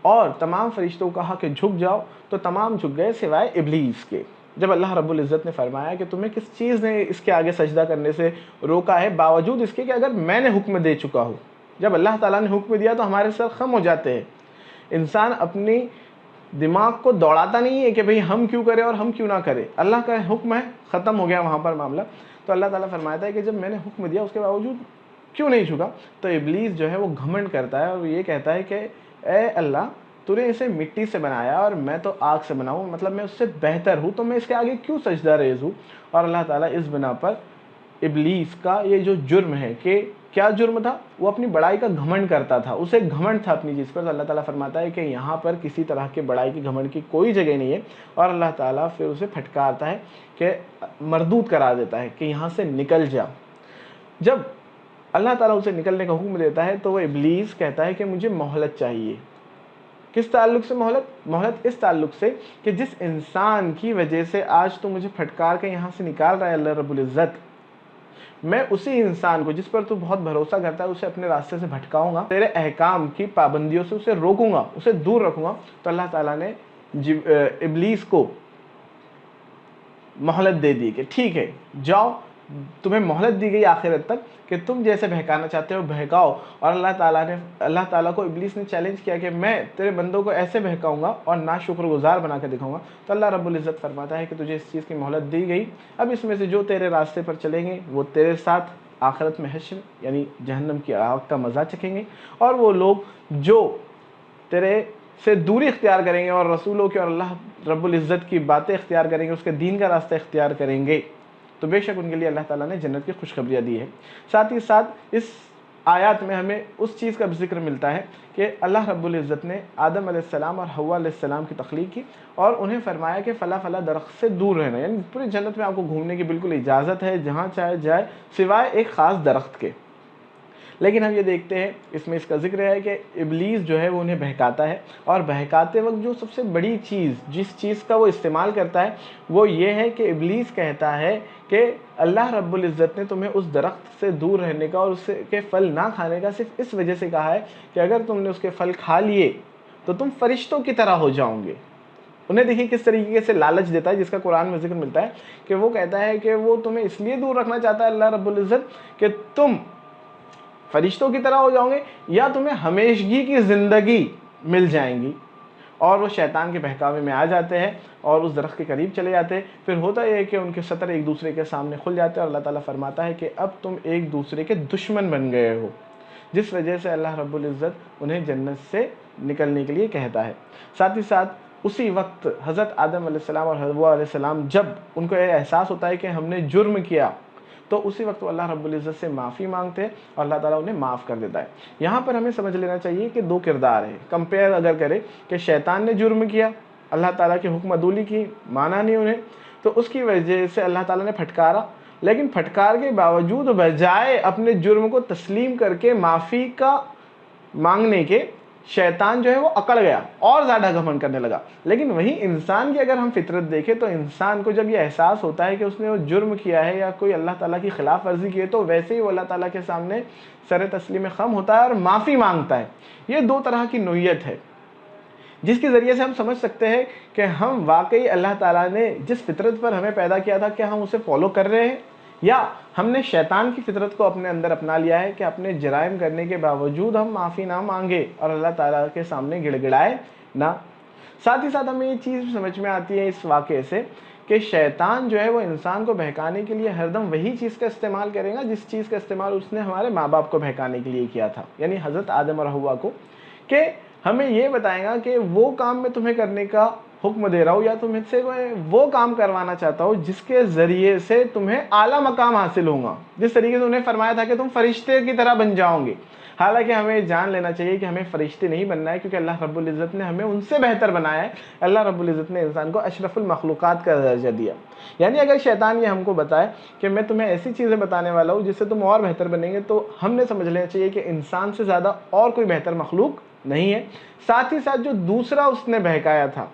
Speaker 1: اور تمام فرشتوں کو کہا کہ جھک جاؤ، تو تمام جھک گئے سوائے ابلیس کے۔ جب اللہ رب العزت نے فرمایا کہ تمہیں کس چیز نے اس کے آگے سجدہ کرنے سے روکا ہے، باوجود اس کے کہ اگر میں نے حکم دے چکا ہوں، جب اللہ تعالیٰ نے حکم دیا تو ہمارے سر خم ہو جاتے ہیں۔ انسان اپنی دماغ کو دوڑاتا نہیں ہے کہ بھئی ہم کیوں کریں اور ہم کیوں نہ کریں، اللہ کا حکم ہے، ختم ہو گیا وہاں پر معاملہ۔ تو اللہ تعالیٰ فرماتا ہے کہ جب میں نے حکم دیا اس کے باوجود کیوں نہیں جھکا، تو ابلیس جو ہے وہ گھمنڈ کرتا ہے اور یہ کہتا ہے کہ اے اللہ، تو نے اسے مٹی سے بنایا اور میں تو آگ سے بنا ہوں، مطلب میں اس سے بہتر ہوں، تو میں اس کے آگے کیوں سجدہ ریز ہوں۔ اور اللہ تعالیٰ اس بنا پر ابلیس کا یہ جو جرم ہے، کہ کیا جرم تھا، وہ اپنی بڑائی کا گھمنڈ کرتا تھا، اسے گھمنڈ تھا اپنی چیز پر۔ تو اللہ تعالیٰ فرماتا ہے کہ یہاں پر کسی طرح کے بڑائی کی گھمنڈ کی کوئی جگہ نہیں ہے، اور اللہ تعالیٰ پھر اسے پھٹکارتا ہے کہ مردود کرا دیتا ہے کہ یہاں سے نکل جا۔ جب اللہ تعالیٰ اسے نکلنے کا حکم دیتا ہے تو وہ ابلیس کہتا ہے کہ مجھے مہلت چاہیے۔ کس تعلق سے مہلت اس تعلق سے کہ جس انسان کی وجہ سے آج تو مجھے پھٹکار کے یہاں سے نکال رہا ہے اللہ رب العزت، میں اسی انسان کو جس پر تو بہت بھروسہ کرتا ہے اسے اپنے راستے سے بھٹکاؤں گا، تیرے احکام کی پابندیوں سے اسے روکوں گا، اسے دور رکھوں گا۔ تو اللہ تعالیٰ نے ابلیس کو مہلت دے دی کہ ٹھیک ہے جاؤ، تمہیں مہلت دی گئی آخرت تک کہ تم جیسے بہکانا چاہتے ہو بہکاؤ۔ اور اللہ تعالیٰ کو ابلیس نے چیلنج کیا کہ میں تیرے بندوں کو ایسے بہکاؤں گا اور ناشکر گزار بنا کے دکھاؤں گا۔ تو اللہ رب العزت فرماتا ہے کہ تجھے اس چیز کی مہلت دی گئی، اب اس میں سے جو تیرے راستے پر چلیں گے وہ تیرے ساتھ آخرت میں حشر یعنی جہنم کی آگ کا مزہ چکھیں گے، اور وہ لوگ جو تیرے سے دوری اختیار کریں گے اور رسولوں کی اور اللہ رب العزت کی باتیں اختیار کریں گے، اس کے دین کا راستہ اختیار کریں گے، تو بے شک ان کے لیے اللہ تعالیٰ نے جنت کی خوشخبریاں دی ہے۔ ساتھ ہی ساتھ اس آیات میں ہمیں اس چیز کا بھی ذکر ملتا ہے کہ اللہ رب العزت نے آدم علیہ السلام اور حوا علیہ السلام کی تخلیق کی اور انہیں فرمایا کہ فلاں فلاں درخت سے دور رہنا، یعنی پوری جنت میں آپ کو گھومنے کی بالکل اجازت ہے جہاں چاہے جائے سوائے ایک خاص درخت کے۔ لیکن ہم یہ دیکھتے ہیں اس میں اس کا ذکر ہے کہ ابلیس جو ہے وہ انہیں بہکاتا ہے، اور بہکاتے وقت جو سب سے بڑی چیز جس چیز کا وہ استعمال کرتا ہے وہ یہ ہے کہ ابلیس کہتا ہے کہ اللہ رب العزت نے تمہیں اس درخت سے دور رہنے کا اور اس کے پھل نہ کھانے کا صرف اس وجہ سے کہا ہے کہ اگر تم نے اس کے پھل کھا لیے تو تم فرشتوں کی طرح ہو جاؤں گے۔ انہیں دیکھیے کس طریقے سے لالچ دیتا ہے، جس کا قرآن میں ذکر ملتا ہے کہ وہ کہتا ہے کہ وہ تمہیں اس لیے دور رکھنا چاہتا ہے اللہ رب العزت کہ تم فرشتوں کی طرح ہو جاؤں گے یا تمہیں ہمیشگی کی زندگی مل جائیں گی۔ اور وہ شیطان کے بہکاوے میں آ جاتے ہیں اور اس درخت کے قریب چلے جاتے ہیں۔ پھر ہوتا یہ ہے کہ ان کے سطر ایک دوسرے کے سامنے کھل جاتے ہیں اور اللہ تعالیٰ فرماتا ہے کہ اب تم ایک دوسرے کے دشمن بن گئے ہو، جس وجہ سے اللہ رب العزت انہیں جنت سے نکلنے کے لیے کہتا ہے۔ ساتھ ہی ساتھ اسی وقت حضرت آدم علیہ السلام اور حوا علیہ السلام جب ان کو یہ احساس ہوتا ہے کہ ہم نے جرم کیا، تو اسی وقت وہ اللہ رب العزت سے معافی مانگتے ہیں اور اللہ تعالیٰ انہیں معاف کر دیتا ہے۔ یہاں پر ہمیں سمجھ لینا چاہیے کہ دو کردار ہیں۔ کمپیئر اگر کرے کہ شیطان نے جرم کیا، اللہ تعالیٰ کی حکم عدولی کی، مانا نہیں انہیں، تو اس کی وجہ سے اللہ تعالیٰ نے پھٹکارا، لیکن پھٹکار کے باوجود بجائے اپنے جرم کو تسلیم کر کے معافی کا مانگنے کے، شیطان جو ہے وہ اکڑ گیا اور زیادہ گھمنڈ کرنے لگا۔ لیکن وہیں انسان کی اگر ہم فطرت دیکھیں تو انسان کو جب یہ احساس ہوتا ہے کہ اس نے وہ جرم کیا ہے یا کوئی اللہ تعالیٰ کی خلاف ورزی کی ہے، تو ویسے ہی وہ اللہ تعالیٰ کے سامنے سر تسلیم خم ہوتا ہے اور معافی مانگتا ہے۔ یہ دو طرح کی نوعیت ہے جس کے ذریعے سے ہم سمجھ سکتے ہیں کہ ہم واقعی اللہ تعالیٰ نے جس فطرت پر ہمیں پیدا کیا تھا کیا ہم اسے فالو کر رہے ہیں، یا ہم نے شیطان کی فطرت کو اپنے اندر اپنا لیا ہے کہ اپنے جرائم کرنے کے باوجود ہم معافی نہ مانگے اور اللہ تعالیٰ کے سامنے گڑ گڑائے نہ۔ ساتھ ہی ساتھ ہمیں یہ چیز سمجھ میں آتی ہے اس واقعے سے کہ شیطان جو ہے وہ انسان کو بہکانے کے لیے ہر دم وہی چیز کا استعمال کرے گا جس چیز کا استعمال اس نے ہمارے ماں باپ کو بہکانے کے لیے کیا تھا، یعنی حضرت آدم اور حوا کو، کہ ہمیں یہ بتائے گا کہ وہ کام میں تمہیں کرنے کا حکم دے رہا ہوں یا تم سے وہ کام کروانا چاہتا ہوں جس کے ذریعے سے تمہیں اعلیٰ مقام حاصل ہوگا، جس طریقے سے انہیں فرمایا تھا کہ تم فرشتے کی طرح بن جاؤ گے۔ حالانکہ ہمیں جان لینا چاہیے کہ ہمیں فرشتے نہیں بننا ہے، کیونکہ اللہ رب العزت نے ہمیں ان سے بہتر بنایا ہے۔ اللہ رب العزت نے انسان کو اشرف المخلوقات کا درجہ دیا۔ یعنی اگر شیطان یہ ہم کو بتائے کہ میں تمہیں ایسی چیزیں بتانے والا ہوں جس سے تم اور بہتر بنیں گے، تو ہم نے سمجھ لینا چاہیے کہ انسان سے زیادہ اور کوئی بہتر مخلوق نہیں ہے۔ ساتھ ہی ساتھ جو دوسرا اس نے بہکایا تھا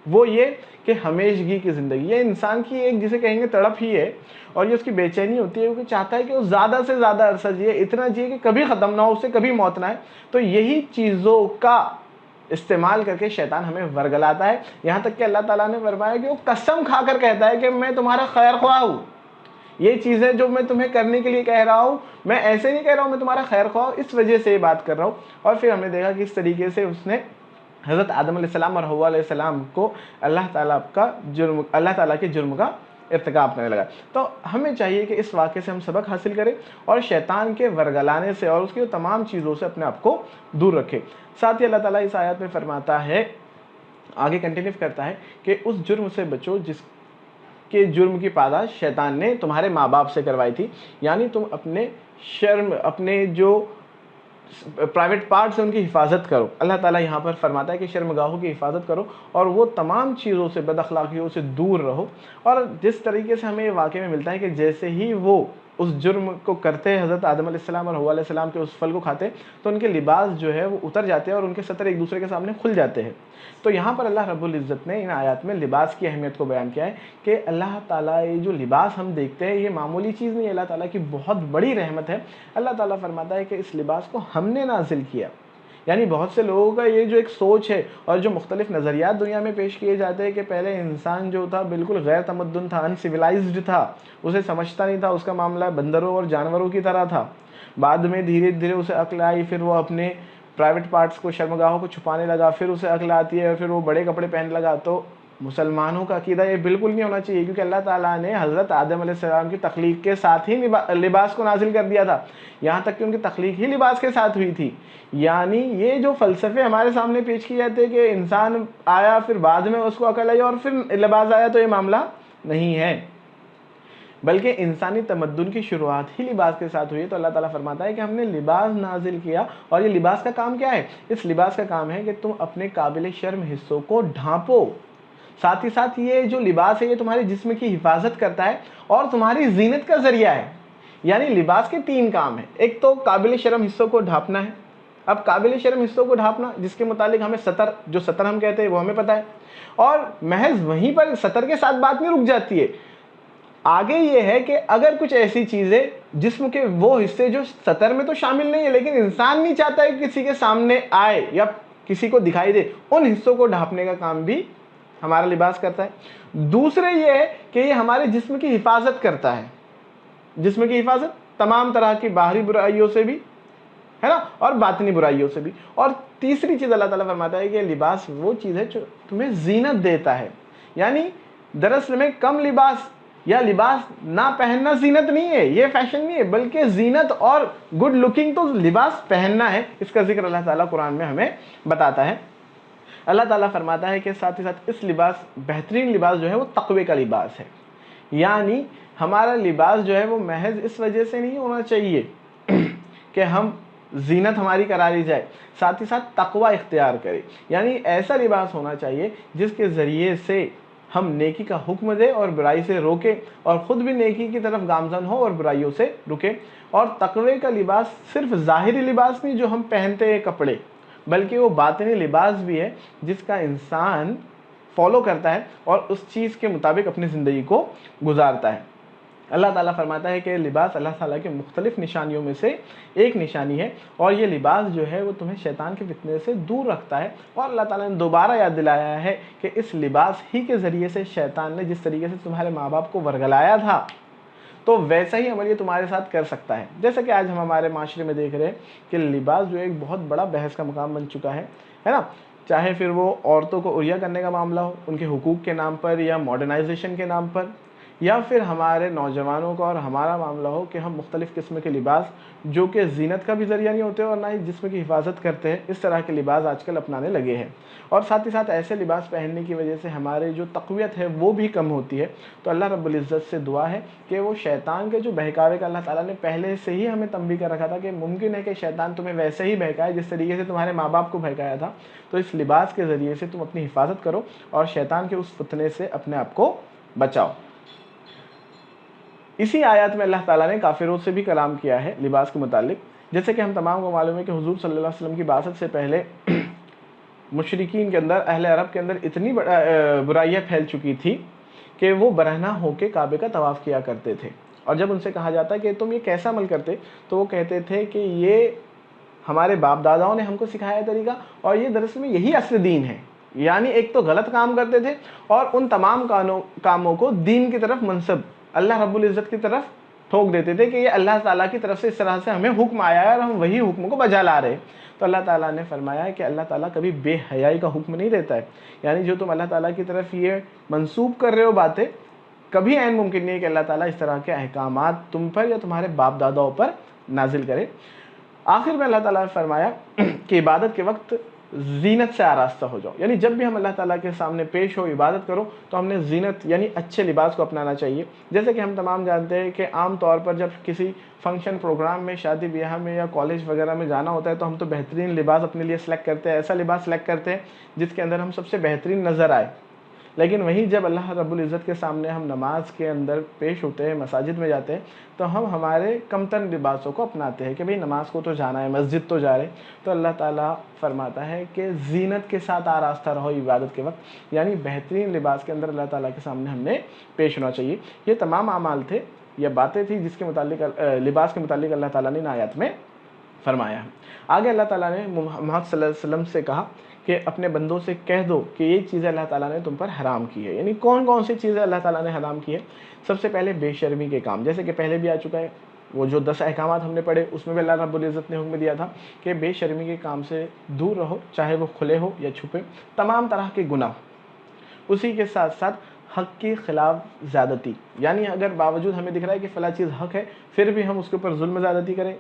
Speaker 1: وہ یہ کہ ہمیشگی کی زندگی، یہ انسان کی ایک جسے کہیں گے تڑپ ہی ہے، اور یہ اس کی بے چینی ہوتی ہے کیونکہ چاہتا ہے کہ وہ زیادہ سے زیادہ عرصہ جیے، اتنا جیے کہ کبھی ختم نہ ہو، اسے کبھی موت نہ آئے۔ تو یہی چیزوں کا استعمال کر کے شیطان ہمیں ورگلاتا ہے، یہاں تک کہ اللہ تعالیٰ نے فرمایا کہ وہ قسم کھا کر کہتا ہے کہ میں تمہارا خیر خواہ ہوں، یہ چیزیں جو میں تمہیں کرنے کے لیے کہہ رہا ہوں میں ایسے نہیں کہہ رہا ہوں، میں تمہارا خیر خواہ ہوں، اس وجہ سے یہ بات کر رہا ہوں۔ اور پھر ہم نے دیکھا کہ اس طریقے سے اس نے حضرت آدم علیہ السلام اور حوا علیہ السلام کو اللہ تعالیٰ کے جرم کا ارتکاب کرنے لگا۔ تو ہمیں چاہیے کہ اس واقعے سے ہم سبق حاصل کریں اور شیطان کے ورگلانے سے اور اس کی تمام چیزوں سے اپنے آپ کو دور رکھیں۔ ساتھ ہی اللہ تعالیٰ اس آیات میں فرماتا ہے، آگے کنٹینیو کرتا ہے کہ اس جرم سے بچو جس کے جرم کی پاداش شیطان نے تمہارے ماں باپ سے کروائی تھی، یعنی تم اپنے جو پرائیویٹ پارٹ سے ان کی حفاظت کرو۔ اللہ تعالیٰ یہاں پر فرماتا ہے کہ شرمگاہوں کی حفاظت کرو اور وہ تمام چیزوں سے، بد اخلاقیوں سے دور رہو۔ اور جس طریقے سے ہمیں یہ واقعے میں ملتا ہے کہ جیسے ہی وہ اس جرم کو کرتے، حضرت آدم علیہ السلام اور حوا علیہ السلام کے اس پھل کو کھاتے، تو ان کے لباس جو ہے وہ اتر جاتے ہیں اور ان کے سطر ایک دوسرے کے سامنے کھل جاتے ہیں۔ تو یہاں پر اللہ رب العزت نے ان آیات میں لباس کی اہمیت کو بیان کیا ہے کہ اللہ تعالیٰ یہ جو لباس ہم دیکھتے ہیں یہ معمولی چیز نہیں ہے، اللہ تعالیٰ کی بہت بڑی رحمت ہے۔ اللہ تعالیٰ فرماتا ہے کہ اس لباس کو ہم نے نازل کیا۔ یعنی بہت سے لوگوں کا یہ جو ایک سوچ ہے اور جو مختلف نظریات دنیا میں پیش کیے جاتے ہیں کہ پہلے انسان جو تھا بالکل غیر تمدن تھا، ان سویلائزڈ تھا، اسے سمجھتا نہیں تھا، اس کا معاملہ بندروں اور جانوروں کی طرح تھا۔ بعد میں دھیرے دھیرے اسے عقل آئی، پھر وہ اپنے پرائیویٹ پارٹس کو، شرمگاہوں کو چھپانے لگا، پھر اسے عقل آتی ہے اور پھر وہ بڑے کپڑے پہننے لگا۔ تو مسلمانوں کا عقیدہ یہ بالکل نہیں ہونا چاہیے، کیونکہ اللہ تعالیٰ نے حضرت آدم علیہ السلام کی تخلیق کے ساتھ ہی لباس کو نازل کر دیا تھا، یہاں تک کہ ان کی تخلیق ہی لباس کے ساتھ ہوئی تھی۔ یعنی یہ جو فلسفے ہمارے سامنے پیش کیے جاتے ہیں کہ انسان آیا پھر بعد میں اس کو عقل آئی اور پھر لباس آیا، تو یہ معاملہ نہیں ہے، بلکہ انسانی تمدن کی شروعات ہی لباس کے ساتھ ہوئی ہے۔ تو اللہ تعالیٰ فرماتا ہے کہ ہم نے لباس نازل کیا، اور یہ لباس کا کام کیا ہے؟ اس لباس کا کام ہے کہ تم اپنے قابل شرم حصوں کو ڈھانپو۔ ساتھ ہی ساتھ یہ جو لباس ہے یہ تمہارے جسم کی حفاظت کرتا ہے اور تمہاری زینت کا ذریعہ ہے۔ یعنی لباس کے 3 کام ہیں. ایک تو قابل شرم حصوں کو ڈھانپنا ہے. اب قابل شرم حصوں کو ڈھانپنا جس کے متعلق ہمیں سطر، جو سطر ہم کہتے ہیں وہ ہمیں پتہ ہے، اور محض وہیں پر سطر کے ساتھ بات نہیں رک جاتی ہے. آگے یہ ہے کہ اگر کچھ ایسی چیزیں جسم کے وہ حصے جو سطر میں تو شامل نہیں ہے لیکن انسان نہیں چاہتا ہے کہ کسی کے سامنے آئے یا کسی کو دکھائی دے، ان حصوں کو ڈھانپنے کا کام بھی ہمارا لباس کرتا ہے. دوسرے یہ ہے کہ یہ ہمارے جسم کی حفاظت کرتا ہے. جسم کی حفاظت تمام طرح کی باہری برائیوں سے بھی ہے نا، اور باطنی برائیوں سے بھی. اور تیسری چیز اللہ تعالیٰ فرماتا ہے کہ لباس وہ چیز ہے جو تمہیں زینت دیتا ہے. یعنی دراصل میں کم لباس یا لباس نہ پہننا زینت نہیں ہے، یہ فیشن نہیں ہے، بلکہ زینت اور گڈ لکنگ تو لباس پہننا ہے. اس کا ذکر اللہ تعالیٰ قرآن میں ہمیں بتاتا ہے. اللہ تعالیٰ فرماتا ہے کہ ساتھ ہی ساتھ اس لباس، بہترین لباس جو ہے وہ تقوی کا لباس ہے. یعنی ہمارا لباس جو ہے وہ محض اس وجہ سے نہیں ہونا چاہیے کہ ہم زینت ہماری کرا لی جائے، ساتھ ہی ساتھ تقوی اختیار کرے. یعنی ایسا لباس ہونا چاہیے جس کے ذریعے سے ہم نیکی کا حکم دے اور برائی سے روکے، اور خود بھی نیکی کی طرف گامزن ہو اور برائیوں سے رکے. اور تقوی کا لباس صرف ظاہری لباس نہیں جو ہم پہنتے ہیں کپڑے، بلکہ وہ باطنی لباس بھی ہے جس کا انسان فالو کرتا ہے اور اس چیز کے مطابق اپنی زندگی کو گزارتا ہے. اللہ تعالیٰ فرماتا ہے کہ لباس اللہ تعالیٰ کے مختلف نشانیوں میں سے ایک نشانی ہے، اور یہ لباس جو ہے وہ تمہیں شیطان کے فتنے سے دور رکھتا ہے. اور اللہ تعالیٰ نے دوبارہ یاد دلایا ہے کہ اس لباس ہی کے ذریعے سے شیطان نے جس طریقے سے تمہارے ماں باپ کو ورگلایا تھا تو ویسا ہی عمل یہ تمہارے ساتھ کر سکتا ہے. جیسا کہ آج ہم ہمارے معاشرے میں دیکھ رہے ہیں کہ لباس جو ایک بہت بڑا بحث کا مقام بن چکا ہے نا. چاہے پھر وہ عورتوں کو عریہ کرنے کا معاملہ ہو ان کے حقوق کے نام پر، یا ماڈرنائزیشن کے نام پر، یا پھر ہمارے نوجوانوں کا اور ہمارا معاملہ ہو کہ ہم مختلف قسم کے لباس جو کہ زینت کا بھی ذریعہ نہیں ہوتے اور نہ ہی جسم کی حفاظت کرتے ہیں، اس طرح کے لباس آج کل اپنانے لگے ہیں. اور ساتھ ہی ساتھ ایسے لباس پہننے کی وجہ سے ہمارے جو تقویت ہے وہ بھی کم ہوتی ہے. تو اللہ رب العزت سے دعا ہے کہ وہ شیطان کے جو بہکاوے کا اللہ تعالیٰ نے پہلے سے ہی ہمیں تنبیہ کر رکھا تھا کہ ممکن ہے کہ شیطان تمہیں ویسے ہی بہکائے جس طریقے سے تمہارے ماں باپ کو بہکایا تھا. تو اس لباس کے ذریعے سے تم اپنی حفاظت کرو اور شیطان کے اس فتنے سے اپنے آپ کو بچاؤ. اسی آیات میں اللہ تعالیٰ نے کافروں سے بھی کلام کیا ہے لباس کے متعلق. جیسے کہ ہم تمام کو معلوم ہے کہ حضور صلی اللہ علیہ وسلم کی بعثت سے پہلے مشرکین کے اندر، اہل عرب کے اندر اتنی برائیاں پھیل چکی تھی کہ وہ برہنہ ہو کے کعبے کا طواف کیا کرتے تھے. اور جب ان سے کہا جاتا کہ تم یہ کیسا عمل کرتے تو وہ کہتے تھے کہ یہ ہمارے باپ داداؤں نے ہم کو سکھایا طریقہ، اور یہ دراصل میں یہی اصل دین ہے. یعنی ایک تو غلط کام کرتے تھے اور ان تمام کاموں کو دین کی طرف منسب، اللہ رب العزت کی طرف ٹھوک دیتے تھے کہ یہ اللہ تعالیٰ کی طرف سے اس طرح سے ہمیں حکم آیا ہے اور ہم وہی حکم کو بجا لا رہے ہیں. تو اللہ تعالیٰ نے فرمایا ہے کہ اللہ تعالیٰ کبھی بے حیائی کا حکم نہیں دیتا ہے. یعنی جو تم اللہ تعالیٰ کی طرف یہ منسوب کر رہے ہو باتیں، کبھی عین ممکن نہیں ہے کہ اللہ تعالیٰ اس طرح کے احکامات تم پر یا تمہارے باپ داداؤں پر نازل کرے. آخر میں اللہ تعالیٰ نے فرمایا کہ عبادت کے وقت زینت سے آراستہ ہو جاؤ. یعنی جب بھی ہم اللہ تعالیٰ کے سامنے پیش ہو، عبادت کرو، تو ہم نے زینت یعنی اچھے لباس کو اپنانا چاہیے. جیسے کہ ہم تمام جانتے ہیں کہ عام طور پر جب کسی فنکشن پروگرام میں، شادی بیاہ میں یا کالج وغیرہ میں جانا ہوتا ہے تو ہم تو بہترین لباس اپنے لیے سلیکٹ کرتے ہیں، ایسا لباس سلیکٹ کرتے ہیں جس کے اندر ہم سب سے بہترین نظر آئے. لیکن وہیں جب اللہ رب العزت کے سامنے ہم نماز کے اندر پیش ہوتے ہیں، مساجد میں جاتے ہیں، تو ہم ہمارے کم تر لباسوں کو اپناتے ہیں کہ بھئی نماز کو تو جانا ہے، مسجد تو جا رہے. تو اللہ تعالیٰ فرماتا ہے کہ زینت کے ساتھ آراستہ رہو عبادت کے وقت. یعنی بہترین لباس کے اندر اللہ تعالیٰ کے سامنے ہم نے پیش ہونا چاہیے. یہ تمام اعمال تھے یا باتیں تھیں جس کے متعلق لباس کے متعلق اللہ تعالیٰ نے ان آیات میں فرمایا ہے. آگے اللہ تعالیٰ نے محمد صلی اللہ علیہ وسلم سے کہا کہ اپنے بندوں سے کہہ دو کہ یہ چیزیں اللہ تعالیٰ نے تم پر حرام کی ہے. یعنی کون کون سی چیزیں اللہ تعالیٰ نے حرام کی ہے؟ سب سے پہلے بے شرمی کے کام، جیسے کہ پہلے بھی آ چکا ہے، وہ جو 10 احکامات ہم نے پڑھے اس میں بھی اللہ رب العزت نے حکم دیا تھا کہ بے شرمی کے کام سے دور رہو، چاہے وہ کھلے ہو یا چھپے، تمام طرح کے گناہ. اسی کے ساتھ ساتھ حق کی خلاف زیادتی، یعنی اگر باوجود ہمیں دکھ رہا ہے کہ فلاں چیز حق ہے پھر بھی ہم اس کے اوپر ظلم زیادتی کریں،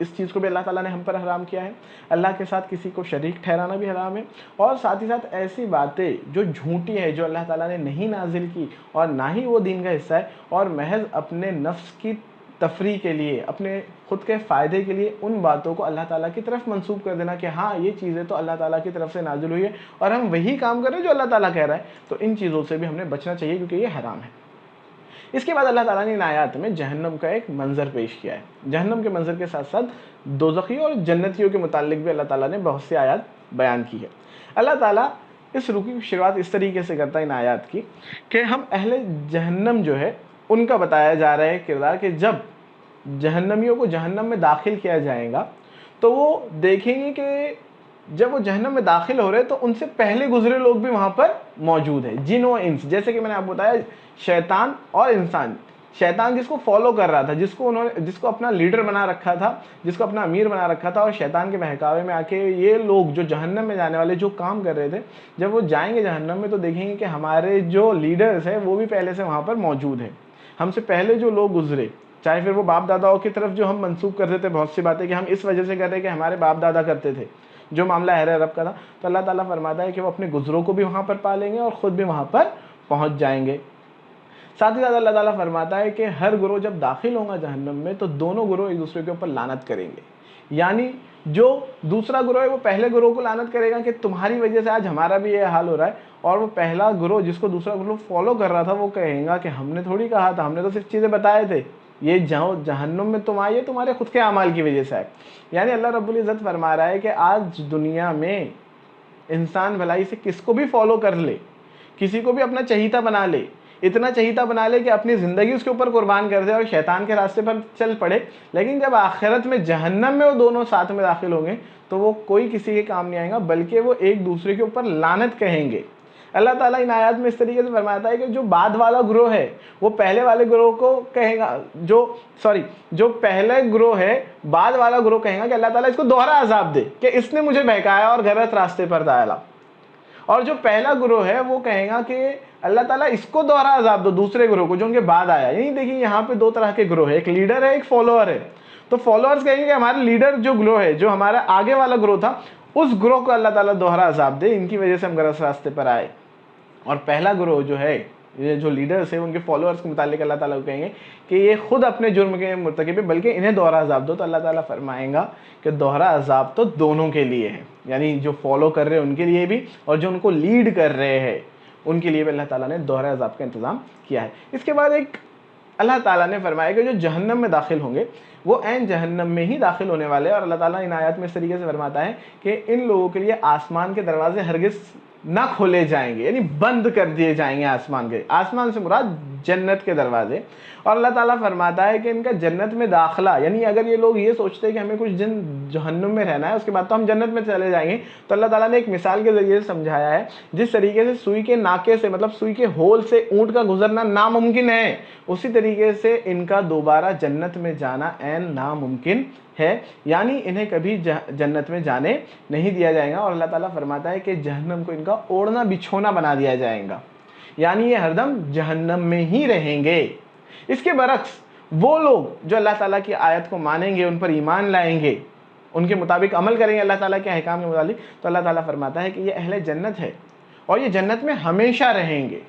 Speaker 1: اس چیز کو بھی اللہ تعالیٰ نے ہم پر حرام کیا ہے. اللہ کے ساتھ کسی کو شریک ٹھہرانا بھی حرام ہے. اور ساتھ ہی ساتھ ایسی باتیں جو جھوٹی ہیں، جو اللہ تعالیٰ نے نہیں نازل کی اور نہ ہی وہ دین کا حصہ ہے، اور محض اپنے نفس کی تفریح کے لیے، اپنے خود کے فائدے کے لیے ان باتوں کو اللہ تعالیٰ کی طرف منسوب کر دینا کہ ہاں یہ چیزیں تو اللہ تعالیٰ کی طرف سے نازل ہوئی ہے اور ہم وہی کام کر رہے ہیں جو اللہ تعالیٰ کہہ رہا ہے. تو ان چیزوں سے بھی ہم نے بچنا چاہیے کیونکہ یہ حرام ہے. اس کے بعد اللہ تعالیٰ نے ان آیات میں جہنم کا ایک منظر پیش کیا ہے۔ جہنم کے منظر کے ساتھ ساتھ دوزخیوں اور جنتیوں کے متعلق بھی اللہ تعالیٰ نے بہت سی آیات بیان کی ہے۔ اللہ تعالیٰ اس رکوع کی شروعات اس طریقے سے کرتا ہے ان آیات کی کہ ہم اہل جہنم جو ہے ان کا بتایا جا رہا ہے کردار، کہ جب جہنمیوں کو جہنم میں داخل کیا جائے گا تو وہ دیکھیں گے کہ جب وہ جہنم میں داخل ہو رہے تو ان سے پہلے گزرے لوگ بھی وہاں پر موجود ہیں، جن و انس، جیسے کہ میں نے آپ کو بتایا شیطان اور انسان۔ شیطان جس کو فالو کر رہا تھا، جس کو اپنا لیڈر بنا رکھا تھا، جس کو اپنا امیر بنا رکھا تھا، اور شیطان کے بہکاوے میں آ کے یہ لوگ جو جہنم میں جانے والے جو کام کر رہے تھے، جب وہ جائیں گے جہنم میں تو دیکھیں گے کہ ہمارے جو لیڈرز ہیں وہ بھی پہلے سے وہاں پر موجود ہیں۔ ہم سے پہلے جو لوگ گزرے، چاہے پھر وہ باپ داداؤں کی طرف جو ہم منسوب کرتے تھے بہت سی باتیں کہ ہم اس وجہ سے کر رہے کہ ہمارے باپ دادا کرتے تھے، جو معاملہ اہل عرب کا تھا، تو اللہ تعالیٰ فرماتا ہے کہ وہ اپنے گزروں کو بھی وہاں پر پالیں گے اور خود بھی وہاں پر پہنچ جائیں گے۔ ساتھ ہی ساتھ اللہ تعالیٰ فرماتا ہے کہ ہر گروہ جب داخل ہوگا جہنم میں تو دونوں گروہ ایک دوسرے کے اوپر لعنت کریں گے، یعنی جو دوسرا گروہ ہے وہ پہلے گروہ کو لعنت کرے گا کہ تمہاری وجہ سے آج ہمارا بھی یہ حال ہو رہا ہے، اور وہ پہلا گروہ جس کو دوسرا گروہ فالو کر رہا تھا وہ کہے گا کہ ہم نے تھوڑی کہا تھا، ہم نے تو صرف چیزیں بتائے تھے، یہ جہنم میں تم آئیے تمہارے خود کے اعمال کی وجہ سے ہے۔ یعنی اللہ رب العزت فرما رہا ہے کہ آج دنیا میں انسان بھلائی سے کس کو بھی فالو کر لے، کسی کو بھی اپنا چہیتا بنا لے، اتنا چہیتا بنا لے کہ اپنی زندگی اس کے اوپر قربان کر دے اور شیطان کے راستے پر چل پڑے، لیکن جب آخرت میں جہنم میں وہ دونوں ساتھ میں داخل ہوں گے تو وہ کوئی کسی کے کام نہیں آئے گا، بلکہ وہ ایک دوسرے کے اوپر لعنت کہیں گے۔ اللہ تعالیٰ ان آیات میں اس طریقے سے فرماتا ہے کہ جو بعد والا گروہ ہے وہ پہلے والے گروہ کو کہے گا، جو پہلے گروہ ہے بعد والا گروہ کہے گا کہ اللہ تعالیٰ اس کو دوہرا عذاب دے کہ اس نے مجھے بہکایا اور غلط راستے پر ڈالا، اور جو پہلا گروہ ہے وہ کہے گا کہ اللہ تعالیٰ اس کو دوہرا عذاب دو دوسرے گروہ کو جو ان کے بعد آیا۔ یعنی دیکھیں یہاں پہ دو طرح کے گروہ ہے، ایک لیڈر ہے ایک فالوور ہے۔ تو فالوورز کہیں گے کہ ہمارے لیڈر جو گروہ ہے، جو ہمارا آگے والا گروہ تھا، اس گروہ کو اللہ تعالیٰ دوہرا عذاب دے، ان کی وجہ سے ہم غلط راستے پر آئے۔ اور پہلا گروہ جو ہے، یہ جو لیڈرز ہیں ان کے فالوورز کے متعلق اللہ تعالیٰ کو کہیں گے کہ یہ خود اپنے جرم کے مرتکب ہے، بلکہ انہیں دوہرا عذاب دو۔ تو اللہ تعالیٰ فرمائیں گا کہ دوہرا عذاب تو دونوں کے لیے ہے، یعنی جو فالو کر رہے ہیں ان کے لیے بھی اور جو ان کو لیڈ کر رہے ہیں ان کے لیے بھی اللہ تعالیٰ نے دوہرا عذاب کا انتظام کیا ہے۔ اس کے بعد ایک اللہ تعالیٰ نے فرمایا کہ جو جہنم میں داخل ہوں گے وہ عین جہنم میں ہی داخل ہونے والے ہیں، اور اللہ تعالیٰ ان آیات میں اس طریقے سے فرماتا ہے کہ ان لوگوں کے لیے آسمان کے دروازے ہرگز نہ کھولے جائیں گے، یعنی بند کر دیے جائیں گے آسمان سے مراد جنت کے دروازے۔ اور اللہ تعالیٰ فرماتا ہے کہ ان کا جنت میں داخلہ، یعنی اگر یہ لوگ یہ سوچتے ہیں کہ ہمیں کچھ دن جہنم میں رہنا ہے اس کے بعد تو ہم جنت میں چلے جائیں گے، تو اللہ تعالیٰ نے ایک مثال کے ذریعے سے سمجھایا ہے، جس طریقے سے سوئی کے ناکے سے، مطلب سوئی کے ہول سے اونٹ کا گزرنا ناممکن ہے، اسی طریقے سے ان کا دوبارہ جنت میں جانا عین ناممکن ہے، یعنی انہیں کبھی جنت میں جانے نہیں دیا جائے گا۔ اور اللہ تعالیٰ فرماتا ہے کہ جہنم کو ان کا اوڑھنا بچھونا بنا دیا جائے گا، یعنی یہ ہردم جہنم میں ہی رہیں گے۔ اس کے برعکس وہ لوگ جو اللہ تعالیٰ کی آیت کو مانیں گے، ان پر ایمان لائیں گے، ان کے مطابق عمل کریں گے اللہ تعالیٰ کے احکام کے مطابق، تو اللہ تعالیٰ فرماتا ہے کہ یہ اہل جنت ہے اور یہ جنت میں ہمیشہ رہیں گے۔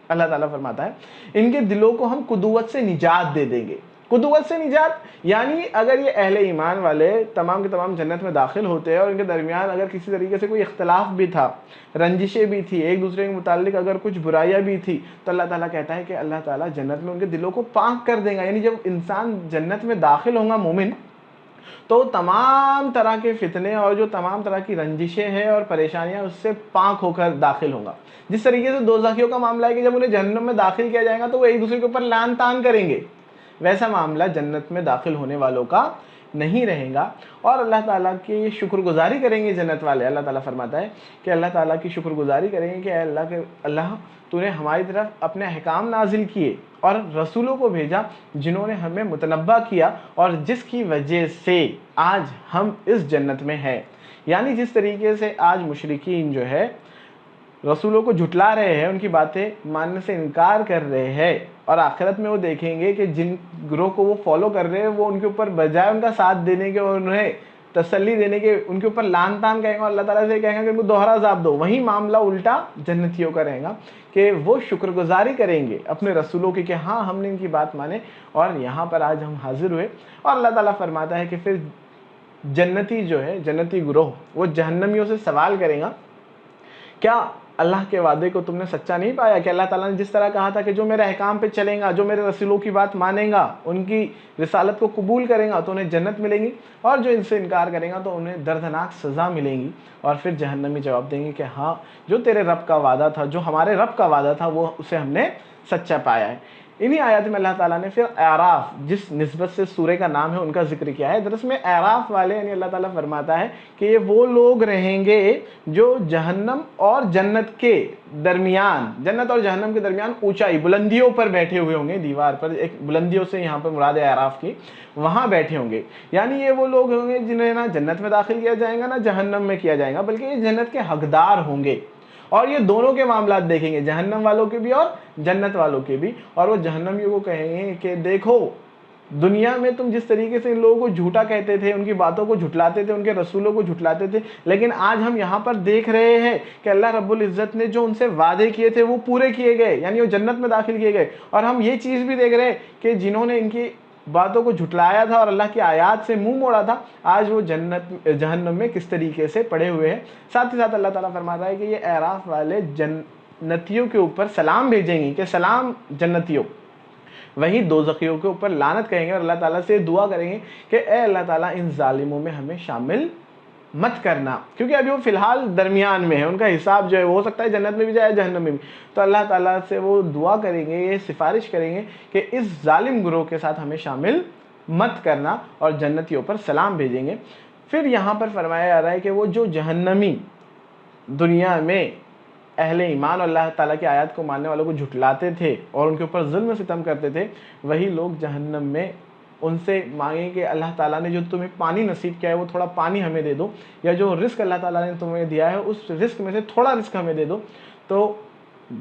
Speaker 1: اللہ تعالیٰ فرماتا ہے ان کے دلوں کو ہم قدوت سے نجات دے دیں گے۔ قدوت سے نجات یعنی اگر یہ اہل ایمان والے تمام کے تمام جنت میں داخل ہوتے ہیں اور ان کے درمیان اگر کسی طریقے سے کوئی اختلاف بھی تھا، رنجشیں بھی تھی، ایک دوسرے کے متعلق اگر کچھ برائیاں بھی تھی، تو اللہ تعالیٰ کہتا ہے کہ اللہ تعالیٰ جنت میں ان کے دلوں کو پاک کر دے گا۔ یعنی جب انسان جنت میں داخل ہوگا مومن، تو تمام طرح کے فتنے اور جو تمام طرح کی رنجشیں ہیں اور پریشانیاں اس سے پاک ہو کر داخل ہوگا۔ جس طریقے سے دوزخیوں کا معاملہ ہے کہ جب انہیں جہنم میں داخل کیا جائے گا تو وہ ایک دوسرے کے اوپر لعن طعن کریں گے، ویسا معاملہ جنت میں داخل ہونے والوں کا نہیں رہے گا، اور اللہ تعالیٰ کی شکر گزاری کریں گے جنت والے۔ اللہ تعالیٰ فرماتا ہے کہ اللہ تعالیٰ کی شکر گزاری کریں گے کہ اے اللہ تو نے ہماری طرف اپنے احکام نازل کیے اور رسولوں کو بھیجا جنہوں نے ہمیں متنبہ کیا، اور جس کی وجہ سے آج ہم اس جنت میں ہیں۔ یعنی جس طریقے سے آج مشرکین جو ہے رسولوں کو جھٹلا رہے ہیں، ان کی باتیں ماننے سے انکار کر رہے ہیں، اور آخرت میں وہ دیکھیں گے کہ جن گروہ کو وہ فالو کر رہے ہیں وہ ان کے اوپر بجائے ان کا ساتھ دینے کے اور انہیں تسلی دینے کے ان کے اوپر لعن طعن کہیں گے، اور اللہ تعالیٰ سے کہیں گے کہ ان کو دوہرا عذاب دو۔ وہی معاملہ الٹا جنتیوں کا رہے گا کہ وہ شکر گزاری کریں گے اپنے رسولوں کی کہ ہاں ہم نے ان کی بات مانے اور یہاں پر آج ہم حاضر ہوئے۔ اور اللہ تعالیٰ فرماتا ہے کہ پھر جنتی جو ہے، جنتی گروہ وہ جہنمیوں سے سوال کرے گا، کیا اللہ کے وعدے کو تم نے سچا نہیں پایا کہ اللہ تعالیٰ نے جس طرح کہا تھا کہ جو میرے احکام پہ چلیں گا، جو میرے رسولوں کی بات مانیں گا، ان کی رسالت کو قبول کریں گا تو انہیں جنت ملیں گی، اور جو ان سے انکار کریں گا تو انہیں دردناک سزا ملیں گی، اور پھر جہنمی جواب دیں گے کہ ہاں جو تیرے رب کا وعدہ تھا، جو ہمارے رب کا وعدہ تھا، وہ اسے ہم نے سچا پایا ہے۔ انہی آیات میں اللہ تعالیٰ نے پھر اعراف، جس نسبت سے سورہ کا نام ہے، ان کا ذکر کیا ہے۔ دراصل میں اعراف والے یعنی اللہ تعالیٰ فرماتا ہے کہ یہ وہ لوگ رہیں گے جو جہنم اور جنت کے درمیان، جنت اور جہنم کے درمیان اونچائی بلندیوں پر بیٹھے ہوئے ہوں گے، دیوار پر، ایک بلندیوں سے یہاں پر مراد ہے اعراف کی، وہاں بیٹھے ہوں گے۔ یعنی یہ وہ لوگ ہوں گے جنہیں نہ جنت میں داخل کیا جائے گا نہ جہنم میں کیا جائے گا، بلکہ یہ جنت کے حقدار ہوں گے، اور یہ دونوں کے معاملات دیکھیں گے، جہنم والوں کے بھی اور جنت والوں کے بھی۔ اور وہ جہنمیوں کو کہیں گے کہ دیکھو دنیا میں تم جس طریقے سے ان لوگوں کو جھوٹا کہتے تھے، ان کی باتوں کو جھٹلاتے تھے، ان کے رسولوں کو جھٹلاتے تھے، لیکن آج ہم یہاں پر دیکھ رہے ہیں کہ اللہ رب العزت نے جو ان سے وعدے کیے تھے وہ پورے کیے گئے، یعنی وہ جنت میں داخل کیے گئے۔ اور ہم یہ چیز بھی دیکھ رہے ہیں کہ جنہوں نے ان کی باتوں کو جھٹلایا تھا اور اللہ کی آیات سے منہ موڑا تھا، آج وہ جہنم میں کس طریقے سے پڑے ہوئے ہیں۔ ساتھ ہی ساتھ اللہ تعالیٰ فرماتا ہے کہ یہ اعراف والے جنتیوں کے اوپر سلام بھیجیں گے کہ سلام جنتیوں، وہی دوزخیوں کے اوپر لعنت کہیں گے اور اللہ تعالیٰ سے دعا کریں گے کہ اے اللہ تعالیٰ ان ظالموں میں ہمیں شامل مت کرنا، کیونکہ ابھی وہ فی الحال درمیان میں ہے، ان کا حساب جو ہے وہ ہو سکتا ہے جنت میں بھی جائے جہنم میں بھی۔ تو اللہ تعالیٰ سے وہ دعا کریں گے، یہ سفارش کریں گے کہ اس ظالم گروہ کے ساتھ ہمیں شامل مت کرنا، اور جنتیوں پر سلام بھیجیں گے۔ پھر یہاں پر فرمایا جا رہا ہے کہ وہ جو جہنمی دنیا میں اہل ایمان اور اللہ تعالیٰ کی آیات کو ماننے والوں کو جھٹلاتے تھے اور ان کے اوپر ظلم و ستم کرتے تھے، وہی لوگ جہنم میں ان سے مانگیں کہ اللہ تعالیٰ نے جو تمہیں پانی نصیب کیا ہے وہ تھوڑا پانی ہمیں دے دو، یا جو رزق اللہ تعالیٰ نے تمہیں دیا ہے اس رزق میں سے تھوڑا رزق ہمیں دے دو۔ تو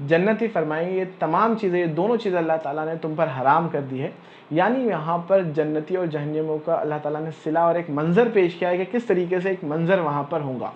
Speaker 1: جنتی فرمائیں گے یہ تمام چیزیں، یہ دونوں چیزیں اللہ تعالیٰ نے تم پر حرام کر دی ہے۔ یعنی یہاں پر جنتی اور جہنمیوں کا اللہ تعالیٰ نے صلہ اور ایک منظر پیش کیا ہے کہ کس طریقے سے ایک منظر وہاں پر ہوگا۔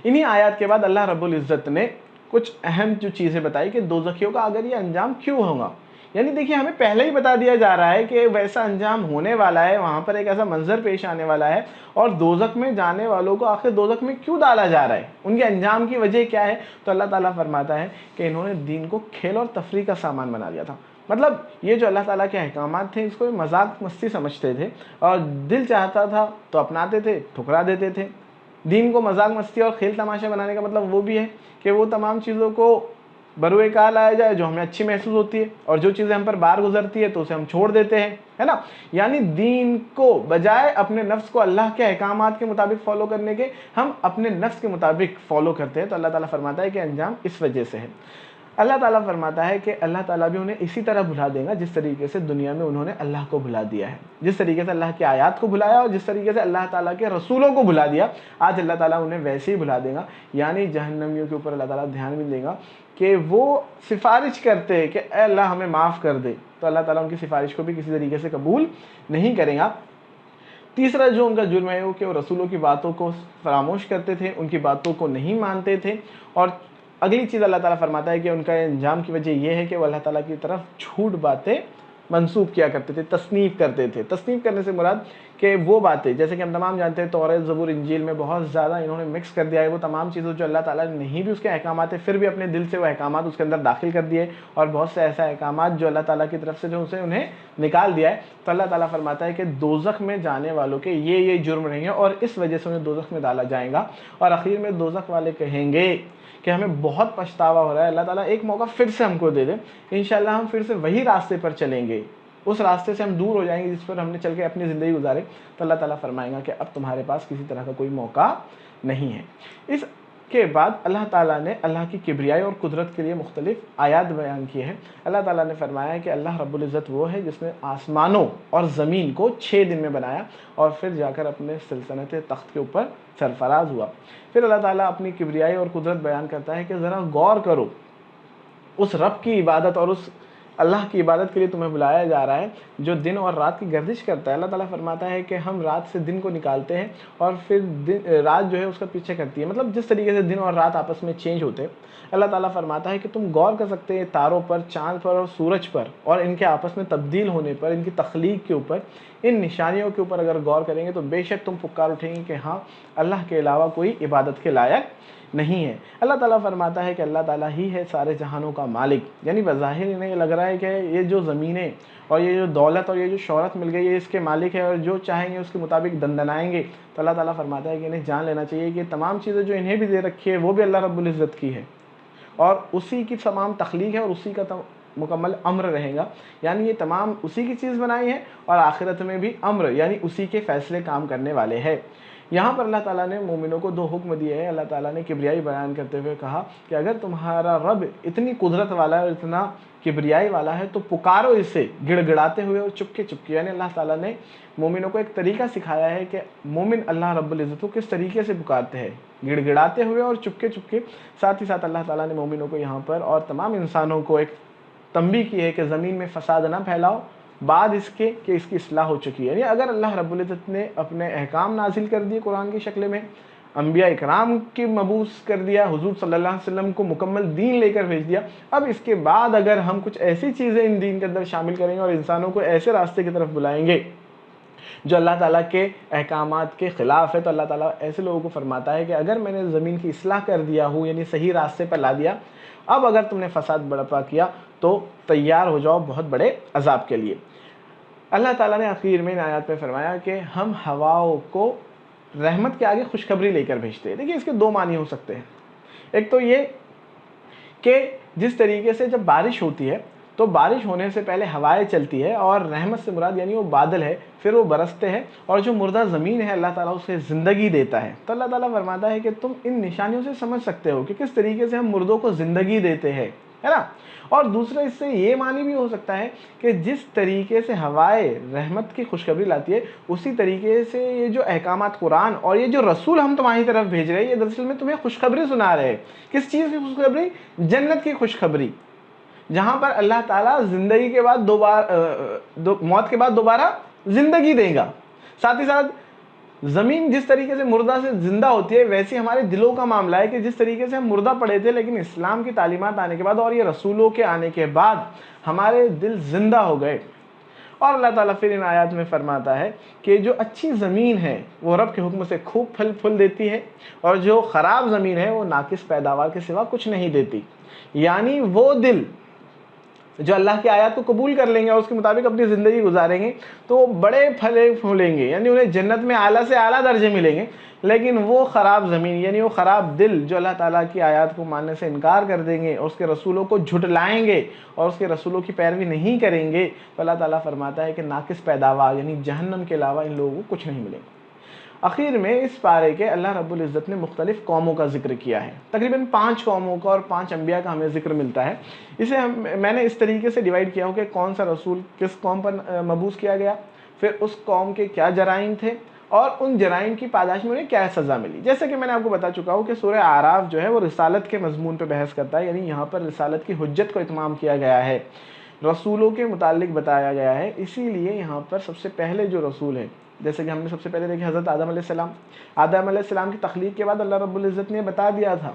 Speaker 1: انہی آیات کے بعد اللہ رب العزت نے کچھ اہم جو چیزیں بتائی کہ دوزخیوں کا اگر یہ انجام کیوں ہوگا۔ یعنی دیکھیے ہمیں پہلے ہی بتا دیا جا رہا ہے کہ ویسا انجام ہونے والا ہے، وہاں پر ایک ایسا منظر پیش آنے والا ہے، اور دوزخ میں جانے والوں کو آخر دوزخ میں کیوں ڈالا جا رہا ہے، ان کے انجام کی وجہ کیا ہے۔ تو اللہ تعالیٰ فرماتا ہے کہ انہوں نے دین کو کھیل اور تفریح کا سامان بنا لیا تھا۔ مطلب یہ جو اللہ تعالیٰ کے احکامات تھے اس کو مذاق مستی سمجھتے تھے، اور دل چاہتا تھا تو اپناتے تھے، ٹھکرا دیتے تھے۔ دین کو مذاق مستی اور کھیل تماشا بنانے کا مطلب وہ بھی ہے کہ وہ تمام چیزوں کو بروئے کار لایا جائے جو ہمیں اچھی محسوس ہوتی ہے، اور جو چیزیں ہم پر بار گزرتی ہے تو اسے ہم چھوڑ دیتے ہیں، ہے نا۔ یعنی دین کو بجائے اپنے نفس کو اللہ کے احکامات کے مطابق فالو کرنے کے، ہم اپنے نفس کے مطابق فالو کرتے ہیں۔ تو اللہ تعالیٰ فرماتا ہے کہ انجام اس وجہ سے ہے۔ اللہ تعالیٰ فرماتا ہے کہ اللہ تعالیٰ بھی انہیں اسی طرح بھلا دے گا جس طریقے سے دنیا میں انہوں نے اللہ کو بھلا دیا ہے، جس طریقے سے اللہ کی آیات کو بھلایا اور جس طریقے سے اللہ تعالیٰ کے رسولوں کو بھلا دیا، آج اللہ تعالیٰ انہیں ویسے ہی بھلا دے گا۔ یعنی جہنمیوں کے اوپر اللہ تعالیٰ دھیان بھی دے گا کہ وہ سفارش کرتے ہیں کہ اے اللہ ہمیں معاف کر دے، تو اللہ تعالیٰ ان کی سفارش کو بھی کسی طریقے سے قبول نہیں کرے گا۔ تیسرا جو ان کا جرم ہے وہ کہ وہ رسولوں کی باتوں کو فراموش کرتے تھے، ان کی باتوں کو نہیں مانتے تھے۔ اور اگلی چیز اللہ تعالیٰ فرماتا ہے کہ ان کا انجام کی وجہ یہ ہے کہ وہ اللہ تعالیٰ کی طرف جھوٹ باتیں منسوب کیا کرتے تھے، تصنیف کرتے تھے۔ تصنیف کرنے سے مراد کہ وہ باتیں جیسے کہ ہم تمام جانتے ہیں توریت، زبور، انجیل میں بہت زیادہ انہوں نے مکس کر دیا ہے، وہ تمام چیزیں جو اللہ تعالیٰ نے نہیں بھی اس کے احکامات ہیں پھر بھی اپنے دل سے وہ احکامات اس کے اندر داخل کر دیے، اور بہت سے ایسے احکامات جو اللہ تعالیٰ کی طرف سے جو اسے انہیں نکال دیا ہے۔ تو اللہ تعالیٰ فرماتا ہے کہ دوزخ میں جانے والوں کے یہ جرم رہیں گے، اور اس وجہ سے انہیں دوزخ میں ڈالا جائے گا، اور آخر میں دوزخ والے کہیں گے کہ ہمیں بہت پچھتاوا ہو رہا ہے، اللہ تعالیٰ ایک موقع پھر سے ہم کو دے دے، انشاءاللہ ہم پھر سے وہی راستے پر چلیں گے، اس راستے سے ہم دور ہو جائیں گے جس پر ہم نے چل کے اپنی زندگی گزارے۔ تو اللہ تعالیٰ فرمائے گا کہ اب تمہارے پاس کسی طرح کا کوئی موقع نہیں ہے۔ اس کے بعد اللہ تعالیٰ نے اللہ کی کبریائی اور قدرت کے لیے مختلف آیات بیان کی ہیں۔ اللہ تعالیٰ نے فرمایا ہے کہ اللہ رب العزت وہ ہے جس نے آسمانوں اور زمین کو 6 دن میں بنایا اور پھر جا کر اپنے سلطنت تخت کے اوپر سرفراز ہوا۔ پھر اللہ تعالیٰ اپنی کبریائی اور قدرت بیان کرتا ہے کہ ذرا غور کرو، اس رب کی عبادت اور اس اللہ کی عبادت کے لیے تمہیں بلایا جا رہا ہے جو دن اور رات کی گردش کرتا ہے۔ اللہ تعالیٰ فرماتا ہے کہ ہم رات سے دن کو نکالتے ہیں اور پھر رات جو ہے اس کا پیچھے کرتی ہے، مطلب جس طریقے سے دن اور رات آپس میں چینج ہوتے ہیں۔ اللہ تعالیٰ فرماتا ہے کہ تم غور کر سکتے ہیں تاروں پر، چاند پر اور سورج پر، اور ان کے آپس میں تبدیل ہونے پر، ان کی تخلیق کے اوپر، ان نشانیوں کے اوپر اگر غور کریں گے تو بے شک تم پکار اٹھیں گے کہ ہاں اللہ کے علاوہ کوئی عبادت کے لائق نہیں ہے۔ اللہ تعالیٰ فرماتا ہے کہ اللہ تعالیٰ ہی ہے سارے جہانوں کا مالک، یعنی بظاہر انہیں یہ لگ رہا ہے کہ یہ جو زمینیں اور یہ جو دولت اور یہ جو شہرت مل گئی ہے اس کے مالک ہے اور جو چاہیں گے اس کے مطابق دندنائیں گے۔ تو اللہ تعالیٰ فرماتا ہے کہ انہیں جان لینا چاہیے کہ تمام چیزیں جو انہیں بھی دے رکھی ہے وہ بھی اللہ رب العزت کی ہے، اور اسی کی تمام تخلیق ہے اور اسی کا مکمل امر رہے گا، یعنی یہ تمام اسی کی چیز بنائی ہے اور آخرت میں بھی امر یعنی اسی کے فیصلے کام کرنے والے ہیں۔ یہاں پر اللہ تعالیٰ نے مومنوں کو دو حکم دیے ہیں۔ اللہ تعالیٰ نے کبریائی بیان کرتے ہوئے کہا کہ اگر تمہارا رب اتنی قدرت والا ہے اور اتنا کبریائی والا ہے تو پکارو اسے گڑ گڑاتے ہوئے اور چپکے چپکے، یعنی اللہ تعالیٰ نے مومنوں کو ایک طریقہ سکھایا ہے کہ مومن اللہ رب العزت کو کس طریقے سے پکارتے ہیں، گڑ گڑاتے ہوئے اور چپکے چپکے۔ ساتھ ہی ساتھ اللہ تعالیٰ نے مومنوں کو یہاں پر اور تمام انسانوں کو ایک تنبیہ کی ہے کہ زمین میں فساد نہ پھیلاؤ بعد اس کے کہ اس کی اصلاح ہو چکی ہے۔ یعنی اگر اللہ رب العزت نے اپنے احکام نازل کر دیے قرآن کی شکل میں، انبیاء اکرام کی مبعوث کر دیا، حضور صلی اللہ علیہ وسلم کو مکمل دین لے کر بھیج دیا، اب اس کے بعد اگر ہم کچھ ایسی چیزیں ان دین کے اندر شامل کریں گے اور انسانوں کو ایسے راستے کی طرف بلائیں گے جو اللہ تعالیٰ کے احکامات کے خلاف ہے، تو اللہ تعالیٰ ایسے لوگوں کو فرماتا ہے کہ اگر میں نے زمین کی اصلاح کر دیا ہوں یعنی صحیح راستے پر لا دیا، اب اگر تم نے فساد برپا کیا تو تیار ہو جاؤ بہت بڑے عذاب کے لیے۔ اللہ تعالیٰ نے آخر میں ان آیات میں فرمایا کہ ہم ہواؤں کو رحمت کے آگے خوشخبری لے کر بھیجتے ہیں۔ دیکھیے اس کے دو معنی ہو سکتے ہیں۔ ایک تو یہ کہ جس طریقے سے جب بارش ہوتی ہے تو بارش ہونے سے پہلے ہوائیں چلتی ہے اور رحمت سے مراد یعنی وہ بادل ہے، پھر وہ برستے ہیں اور جو مردہ زمین ہے اللہ تعالیٰ اسے زندگی دیتا ہے۔ تو اللہ تعالیٰ فرماتا ہے کہ تم ان نشانیوں سے سمجھ سکتے ہو کہ کس طریقے سے ہم مردوں کو زندگی دیتے ہیں، ہے نا۔ اور دوسرا اس سے یہ معنی بھی ہو سکتا ہے کہ جس طریقے سے ہوائیں رحمت کی خوشخبری لاتی ہے اسی طریقے سے یہ جو احکامات قرآن اور یہ جو رسول ہم تمہاری طرف بھیج رہے ہیں یہ دراصل میں تمہیں خوشخبری سنا رہے ہیں۔ کس چیز کی خوشخبری؟ جنت کی خوشخبری، جہاں پر اللہ تعالیٰ زندگی کے بعد موت کے بعد دوبارہ زندگی دے گا۔ ساتھ ہی ساتھ زمین جس طریقے سے مردہ سے زندہ ہوتی ہے ویسے ہمارے دلوں کا معاملہ ہے کہ جس طریقے سے ہم مردہ پڑے تھے لیکن اسلام کی تعلیمات آنے کے بعد اور یہ رسولوں کے آنے کے بعد ہمارے دل زندہ ہو گئے۔ اور اللہ تعالیٰ پھر ان آیات میں فرماتا ہے کہ جو اچھی زمین ہے وہ رب کے حکم سے خوب پھل پھول دیتی ہے اور جو خراب زمین ہے وہ ناقص پیداوار کے سوا کچھ نہیں دیتی۔ یعنی وہ دل جو اللہ کی آیات کو قبول کر لیں گے اور اس کے مطابق اپنی زندگی گزاریں گے تو وہ بڑے پھلے پھولیں گے، یعنی انہیں جنت میں اعلیٰ سے اعلیٰ درجے ملیں گے۔ لیکن وہ خراب زمین یعنی وہ خراب دل جو اللہ تعالیٰ کی آیات کو ماننے سے انکار کر دیں گے اور اس کے رسولوں کو جھٹلائیں گے اور اس کے رسولوں کی پیروی نہیں کریں گے، تو اللہ تعالیٰ فرماتا ہے کہ ناقص پیداوار یعنی جہنم کے علاوہ ان لوگوں کو کچھ نہیں ملے گا۔ آخر میں اس پارے کے اللہ رب العزت نے مختلف قوموں کا ذکر کیا ہے، تقریباً 5 قوموں کا اور 5 انبیاء کا ہمیں ذکر ملتا ہے۔ اسے میں نے اس طریقے سے ڈیوائیڈ کیا ہو کہ کون سا رسول کس قوم پر مبعوث کیا گیا، پھر اس قوم کے کیا جرائم تھے اور ان جرائم کی پاداش میں انہیں کیا سزا ملی۔ جیسے کہ میں نے آپ کو بتا چکا ہوں کہ سورہ اعراف جو ہے وہ رسالت کے مضمون پہ بحث کرتا ہے، یعنی یہاں پر رسالت کی حجت کو اتمام کیا گیا ہے، رسولوں کے متعلق بتایا گیا ہے۔ اسی لیے یہاں پر سب سے پہلے جو رسول ہے، جیسے کہ ہم نے سب سے پہلے دیکھے حضرت آدم علیہ السلام۔ آدم علیہ السلام کی تخلیق کے بعد اللہ رب العزت نے بتا دیا تھا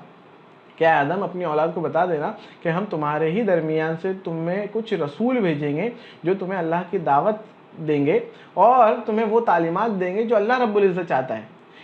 Speaker 1: کہ آدم اپنی اولاد کو بتا دینا کہ ہم تمہارے ہی درمیان سے تمہیں کچھ رسول بھیجیں گے جو تمہیں اللہ کی دعوت دیں گے اور تمہیں وہ تعلیمات دیں گے جو اللہ رب العزت چاہتا ہے۔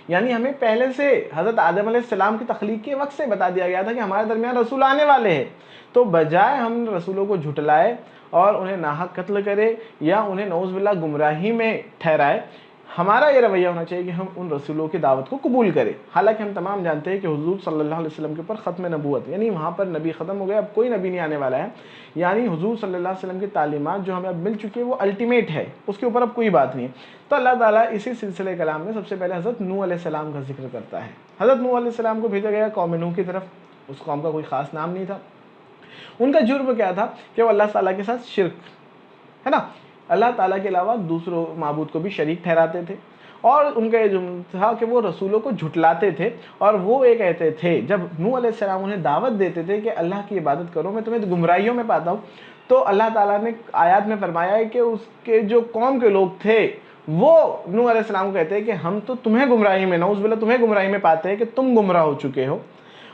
Speaker 1: یعنی ہمیں پہلے سے حضرت آدم علیہ السلام کی تخلیق کے وقت سے بتا دیا گیا تھا کہ ہمارے درمیان رسول آنے والے ہیں، تو بجائے ہم رسولوں کو جھٹلائے اور انہیں ناحق قتل کرے یا انہیں نعوذ باللہ گمراہی میں ٹھہرائے، ہمارا یہ رویہ ہونا چاہیے کہ ہم ان رسولوں کی دعوت کو قبول کریں۔ حالانکہ ہم تمام جانتے ہیں کہ حضور صلی اللہ علیہ وسلم کے اوپر ختم نبوت، یعنی وہاں پر نبی ختم ہو گیا، اب کوئی نبی نہیں آنے والا ہے، یعنی حضور صلی اللہ علیہ وسلم کی تعلیمات جو ہمیں اب مل چکی ہے وہ الٹیمیٹ ہے، اس کے اوپر اب کوئی بات نہیں ہے۔ تو اللہ تعالیٰ اسی سلسلے کلام میں سب سے پہلے حضرت نوح علیہ السلام کا ذکر کرتا ہے۔ حضرت نوح علیہ السلام کو بھیجا گیا قوم نوح کی طرف، اس قوم کا کوئی خاص نام نہیں تھا۔ ان کا جرم کیا تھا کہ وہ اللہ تعالیٰ کے ساتھ شرک، ہے نا، اللہ تعالیٰ کے علاوہ دوسروں معبود کو بھی شریک ٹھہراتے تھے، اور ان کا یہ جرم تھا کہ وہ رسولوں کو جھٹلاتے تھے، اور وہ یہ کہتے تھے جب نوح علیہ السلام انہیں دعوت دیتے تھے کہ اللہ کی عبادت کرو، میں تمہیں گمراہیوں میں پاتا ہوں، تو اللہ تعالیٰ نے آیات میں فرمایا ہے کہ اس کے جو قوم کے لوگ تھے وہ نوح علیہ السلام کو کہتے ہیں کہ ہم تو تمہیں گمراہی میں، نعوذ باللہ تمہیں گمراہی میں پاتے ہیں کہ تم گمراہ ہو چکے ہو۔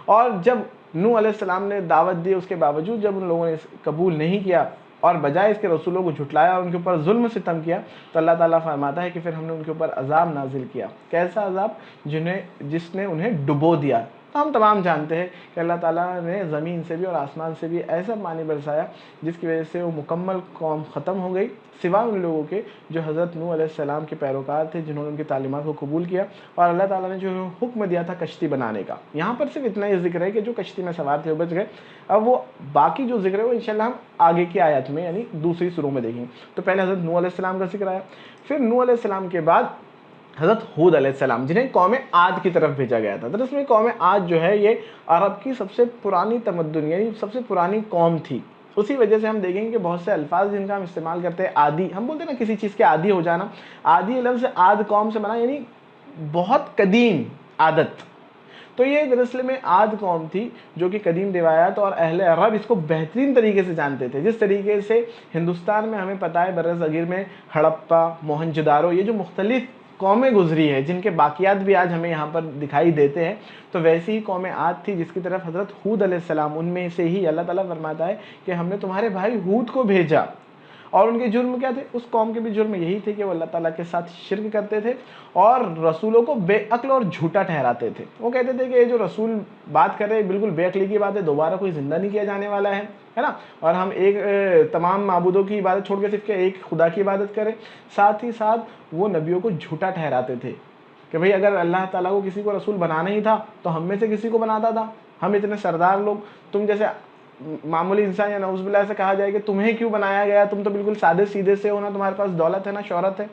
Speaker 1: اور جب نوح علیہ السلام نے دعوت دی، اس کے باوجود جب ان لوگوں نے قبول نہیں کیا اور بجائے اس کے رسولوں کو جھٹلایا اور ان کے اوپر ظلم ستم کیا، تو اللہ تعالیٰ فرماتا ہے کہ پھر ہم نے ان کے اوپر عذاب نازل کیا۔ کیسا عذاب؟ جس نے انہیں ڈبو دیا، تو ہم تمام جانتے ہیں کہ اللہ تعالیٰ نے زمین سے بھی اور آسمان سے بھی ایسا پانی برسایا جس کی وجہ سے وہ مکمل قوم ختم ہو گئی، سوائے ان لوگوں کے جو حضرت نوح علیہ السلام کے پیروکار تھے، جنہوں نے ان کی تعلیمات کو قبول کیا، اور اللہ تعالیٰ نے جو حکم دیا تھا کشتی بنانے کا۔ یہاں پر صرف اتنا ہی ذکر ہے کہ جو کشتی میں سوار تھے وہ بچ گئے۔ اب وہ باقی جو ذکر ہے وہ انشاءاللہ ہم آگے کی آیات میں یعنی دوسری سوروں میں دیکھیں گے۔ تو پہلے حضرت نوح علیہ السلام کا ذکر آیا، پھر نوح علیہ السلام کے بعد حضرت ہود علیہ السلام، جنہیں قوم عاد کی طرف بھیجا گیا تھا۔ دراصل میں قوم عاد جو ہے یہ عرب کی سب سے پرانی تمدن یعنی سب سے پرانی قوم تھی۔ اسی وجہ سے ہم دیکھیں گے کہ بہت سے الفاظ جن کا ہم استعمال کرتے ہیں، عادی، ہم بولتے ہیں نا کسی چیز کے عادی ہو جانا، عادی لفظ عاد قوم سے بنا یعنی بہت قدیم عادت۔ تو یہ دراصل میں عاد قوم تھی جو کہ قدیم روایات اور اہل عرب اس کو بہترین طریقے سے جانتے تھے۔ جس طریقے سے ہندوستان میں ہمیں پتہ ہے بر صغیر میں ہڑپا، موہنجودارو، یہ جو مختلف قومیں گزری ہے جن کے باقیات بھی آج ہمیں یہاں پر دکھائی دیتے ہیں، تو ویسی ہی قوم عاد تھی جس کی طرف حضرت ہود علیہ السلام، ان میں سے ہی اللہ تعالیٰ فرماتا ہے کہ ہم نے تمہارے بھائی ہود کو بھیجا۔ اور ان کے جرم کیا تھے؟ اس قوم کے بھی جرم یہی تھے کہ وہ اللہ تعالیٰ کے ساتھ شرک کرتے تھے اور رسولوں کو بے عقل اور جھوٹا ٹھہراتے تھے۔ وہ کہتے تھے کہ یہ جو رسول بات کر رہے بالکل بے عقلی کی بات ہے، دوبارہ کوئی زندہ نہیں کیا جانے والا ہے نا، اور ہم ایک تمام معبودوں کی عبادت چھوڑ کے صرف ایک خدا کی عبادت کریں۔ ساتھ ہی ساتھ وہ نبیوں کو جھوٹا ٹھہراتے تھے کہ بھئی اگر اللہ تعالیٰ کو کسی کو رسول بنانا ہی تھا تو ہم میں سے کسی کو بناتا تھا، ہم اتنے سردار لوگ، تم جیسے معمولی انسان یا نعوذ باللہ سے کہا جائے کہ تمہیں کیوں بنایا گیا، تم تو بالکل سادے سیدھے سے ہو، نہ تمہارے پاس دولت ہے نہ شہرت ہے۔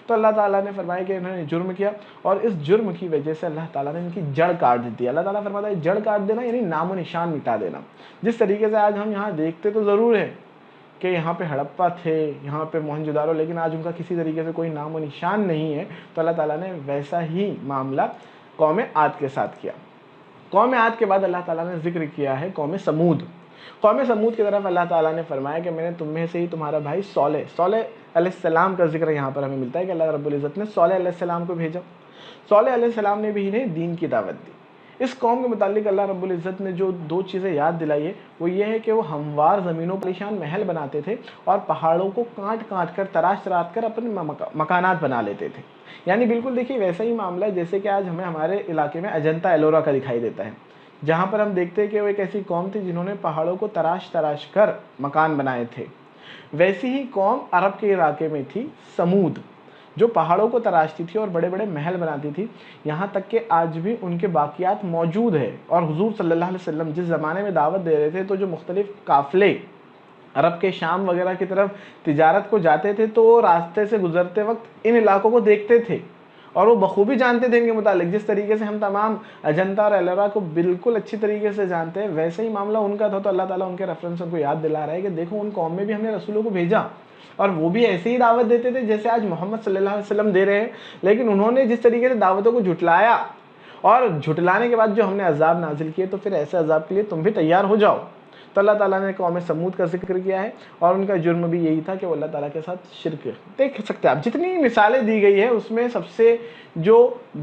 Speaker 1: تو اللہ تعالیٰ نے فرمایا کہ انہوں نے جرم کیا، اور اس جرم کی وجہ سے اللہ تعالیٰ نے ان کی جڑ کاٹ دی۔ اللہ تعالیٰ فرماتا ہے جڑ کاٹ دینا یعنی نام و نشان مٹا دینا۔ جس طریقے سے آج ہم یہاں دیکھتے تو ضرور ہے کہ یہاں پہ ہڑپا تھے، یہاں پہ موہنجودارو، لیکن آج ان کا کسی طریقے سے کوئی نام و نشان نہیں ہے، تو اللہ تعالیٰ نے ویسا ہی معاملہ قوم عاد کے ساتھ کیا۔ قوم عاد کے بعد اللہ تعالیٰ نے ذکر کیا ہے قوم سمود۔ قوم سمود کی طرف اللہ تعالیٰ نے فرمایا کہ میں نے تم میں سے ہی تمہارا بھائی صالح علیہ السلام کا ذکر یہاں پر ہمیں ملتا ہے کہ اللہ رب العزت نے صالح علیہ السلام کو بھیجا۔ صالح علیہ السلام نے بھی انہیں دین کی دعوت دی۔ اس قوم کے متعلق اللہ رب العزت نے جو دو چیزیں یاد دلائی ہے وہ یہ ہے کہ وہ ہموار زمینوں پر عالیشان محل بناتے تھے اور پہاڑوں کو کاٹ کاٹ کر تراش کر اپنے مکانات بنا لیتے تھے۔ یعنی بالکل دیکھیے ویسا ہی معاملہ ہے جیسے کہ آج ہمیں ہمارے علاقے میں اجنتا ایلورا کا دکھائی دیتا ہے، جہاں پر ہم دیکھتے ہیں کہ وہ ایک ایسی قوم تھی جنہوں نے پہاڑوں کو تراش کر مکان بنائے تھے۔ ویسی ہی قوم عرب کے علاقے میں تھی سمود، جو پہاڑوں کو تراشتی تھی اور بڑے بڑے محل بناتی تھی، یہاں تک کہ آج بھی ان کے باقیات موجود ہے۔ اور حضور صلی اللہ علیہ وسلم جس زمانے میں دعوت دے رہے تھے تو جو مختلف قافلے عرب کے شام وغیرہ کی طرف تجارت کو جاتے تھے تو وہ راستے سے گزرتے وقت ان علاقوں کو دیکھتے تھے اور وہ بخوبی جانتے تھے ان کے متعلق۔ جس طریقے سے ہم تمام اجنتا اور ایلورا کو بالکل اچھی طریقے سے جانتے ہیں، ویسے ہی معاملہ ان کا تھا۔ تو اللہ تعالیٰ ان کے ریفرنس کو یاد دلا رہا ہے کہ دیکھو ان قوم میں بھی ہم نے رسولوں کو بھیجا اور وہ بھی ایسے ہی دعوت دیتے تھے جیسے آج محمد صلی اللہ علیہ وسلم دے رہے ہیں، لیکن انہوں نے جس طریقے سے دعوتوں کو جھٹلایا اور جھٹلانے کے بعد جو ہم نے عذاب نازل کیے، تو پھر ایسے عذاب کے لیے تم بھی تیار ہو جاؤ۔ تو اللہ تعالیٰ نے قوم سمود کا ذکر کیا ہے اور ان کا جرم بھی یہی تھا کہ وہ اللہ تعالیٰ کے ساتھ شرک۔ دیکھ سکتے ہیں آپ جتنی مثالیں دی گئی ہے اس میں سب سے جو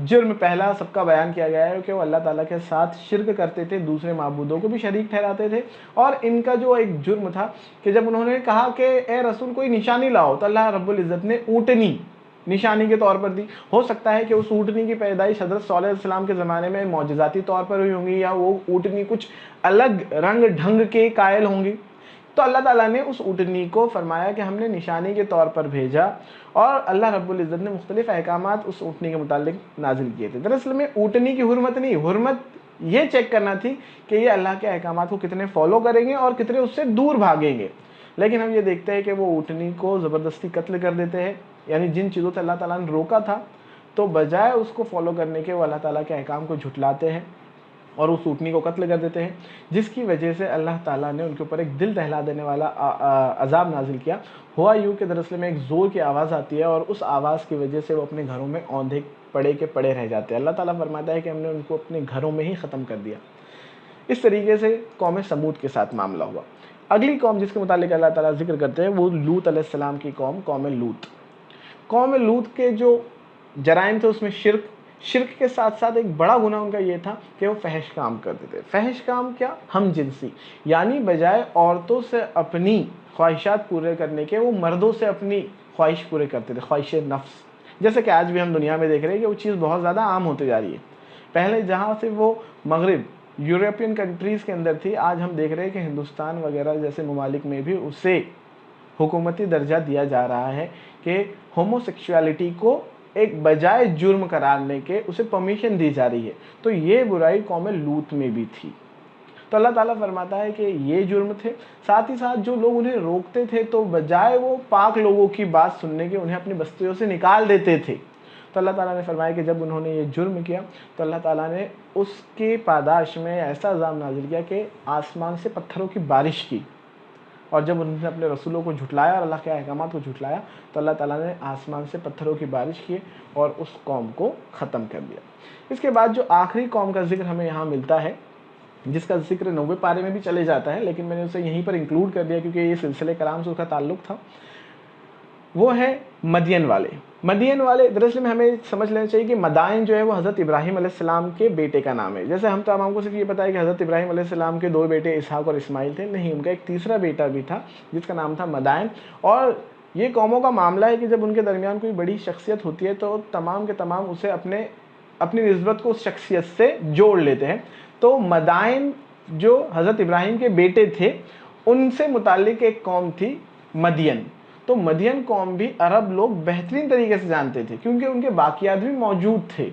Speaker 1: جرم پہلا سب کا بیان کیا گیا ہے کہ وہ اللہ تعالیٰ کے ساتھ شرک کرتے تھے، دوسرے معبودوں کو بھی شریک ٹھہراتے تھے۔ اور ان کا جو ایک جرم تھا کہ جب انہوں نے کہا کہ اے رسول کوئی نشانی لاؤ، تو اللہ رب العزت نے اونٹنی نشانی کے طور پر دی۔ ہو سکتا ہے کہ اس اونٹنی کی پیدائش حضرت صالح علیہ السلام کے زمانے میں معجزاتی طور پر ہوئی ہوں گی، یا وہ اونٹنی کچھ الگ رنگ ڈھنگ کے قائل ہوں گی۔ تو اللہ تعالیٰ نے اس اونٹنی کو فرمایا کہ ہم نے نشانی کے طور پر بھیجا، اور اللہ رب العزت نے مختلف احکامات اس اونٹنی کے متعلق نازل کیے تھے۔ دراصل میں اونٹنی کی حرمت نہیں، حرمت یہ چیک کرنا تھی کہ یہ اللہ کے احکامات کو کتنے فالو کریں گے اور کتنے اس سے دور بھاگیں گے۔ لیکن ہم یہ دیکھتے ہیں کہ وہ اونٹنی کو زبردستی قتل کر دیتے ہیں، یعنی جن چیزوں سے اللہ تعالیٰ نے روکا تھا تو بجائے اس کو فالو کرنے کے وہ اللہ تعالیٰ کے احکام کو جھٹلاتے ہیں اور اس اونٹنی کو قتل کر دیتے ہیں، جس کی وجہ سے اللہ تعالیٰ نے ان کے اوپر ایک دل دہلا دینے والا عذاب نازل کیا۔ ہوا یوں کہ دراصل میں ایک زور کی آواز آتی ہے اور اس آواز کی وجہ سے وہ اپنے گھروں میں اوندھے پڑے کے پڑے رہ جاتے ہیں۔ اللہ تعالیٰ فرماتا ہے کہ ہم نے ان کو اپنے گھروں میں ہی ختم کر دیا۔ اس طریقے سے قوم سمود کے ساتھ معاملہ ہوا۔ اگلی قوم جس کے متعلق اللہ تعالیٰ ذکر کرتے ہیں وہ لوط علیہ السلام کی قوم لوط۔ قوم لوط کے جو جرائم تھے اس میں شرک کے ساتھ ساتھ ایک بڑا گناہ ان کا یہ تھا کہ وہ فحش کام کرتے تھے۔ فحش کام کیا؟ ہم جنسی، یعنی بجائے عورتوں سے اپنی خواہشات پورے کرنے کے وہ مردوں سے اپنی خواہش پورے کرتے تھے، خواہش نفس، جیسے کہ آج بھی ہم دنیا میں دیکھ رہے ہیں کہ وہ چیز بہت زیادہ عام ہوتی جا رہی ہے۔ پہلے جہاں سے وہ مغرب یورپین کنٹریز کے اندر تھی، آج ہم دیکھ رہے ہیں کہ ہندوستان وغیرہ جیسے ممالک میں بھی اسے حکومتی درجہ دیا جا رہا ہے کہ ہومو سیکشوالٹی کو ایک بجائے جرم قرارنے کے اسے پرمیشن دی جا رہی ہے۔ تو یہ برائی قوم لوط میں بھی تھی۔ تو اللہ تعالیٰ فرماتا ہے کہ یہ جرم تھے، ساتھ ہی ساتھ جو لوگ انہیں روکتے تھے تو بجائے وہ پاک لوگوں کی بات سننے کے انہیں اپنی بستیوں سے نکال دیتے تھے۔ تو اللہ تعالیٰ نے فرمایا کہ جب انہوں نے یہ جرم کیا تو اللہ تعالیٰ نے اس کی پاداش میں ایسا عذاب نازل کیا کہ آسمان سے پتھروں کی بارش کی، اور جب انہوں نے اپنے رسولوں کو جھٹلایا اور اللہ کے احکامات کو جھٹلایا تو اللہ تعالیٰ نے آسمان سے پتھروں کی بارش کی اور اس قوم کو ختم کر دیا۔ اس کے بعد جو آخری قوم کا ذکر ہمیں یہاں ملتا ہے، جس کا ذکر 90 پارے میں بھی چلے جاتا ہے، لیکن میں نے اسے یہیں پر انکلوڈ کر دیا کیونکہ یہ سلسلہ کلام سے اس کا تعلق تھا، وہ ہے مدین والے۔ مدین والے دراصل میں ہمیں سمجھ لینا چاہیے کہ مدائن جو ہے وہ حضرت ابراہیم علیہ السلام کے بیٹے کا نام ہے۔ جیسے ہم تمام کو صرف یہ پتا ہے کہ حضرت ابراہیم علیہ السلام کے 2 بیٹے اسحاق اور اسماعیل تھے، نہیں، ان کا ایک تیسرا بیٹا بھی تھا جس کا نام تھا مدائن۔ اور یہ قوموں کا معاملہ ہے کہ جب ان کے درمیان کوئی بڑی شخصیت ہوتی ہے تو تمام کے تمام اسے اپنی نسبت کو اس شخصیت سے جوڑ لیتے ہیں۔ تو مدائن جو حضرت ابراہیم کے بیٹے تھے ان سے متعلق ایک قوم تھی مدین۔ تو مدین قوم بھی عرب لوگ بہترین طریقے سے جانتے تھے کیونکہ ان کے باقیات بھی موجود تھے۔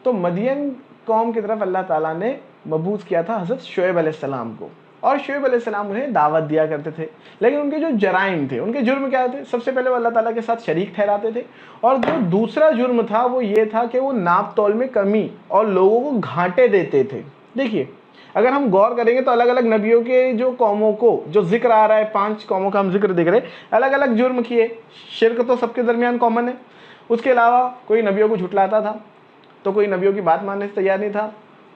Speaker 1: تو مدین قوم کی طرف اللہ تعالیٰ نے مبعوث کیا تھا حضرت شعیب علیہ السلام کو، اور شعیب علیہ السلام انہیں دعوت دیا کرتے تھے، لیکن ان کے جو جرائم تھے، ان کے جرم کیا تھے؟ سب سے پہلے وہ اللہ تعالیٰ کے ساتھ شریک ٹھہراتے تھے، اور جو دوسرا جرم تھا وہ یہ تھا کہ وہ ناپ تول میں کمی اور لوگوں کو گھاٹے دیتے تھے۔ دیکھیے اگر ہم غور کریں گے تو الگ الگ نبیوں کے جو قوموں کو جو ذکر آ رہا ہے، 5 قوموں کا ہم ذکر دیکھ رہے ہیں، الگ الگ جرم کیے۔ شرک تو سب کے درمیان کامن ہے، اس کے علاوہ کوئی نبیوں کو جھٹلاتا تھا، تو کوئی نبیوں کی بات ماننے سے تیار نہیں تھا،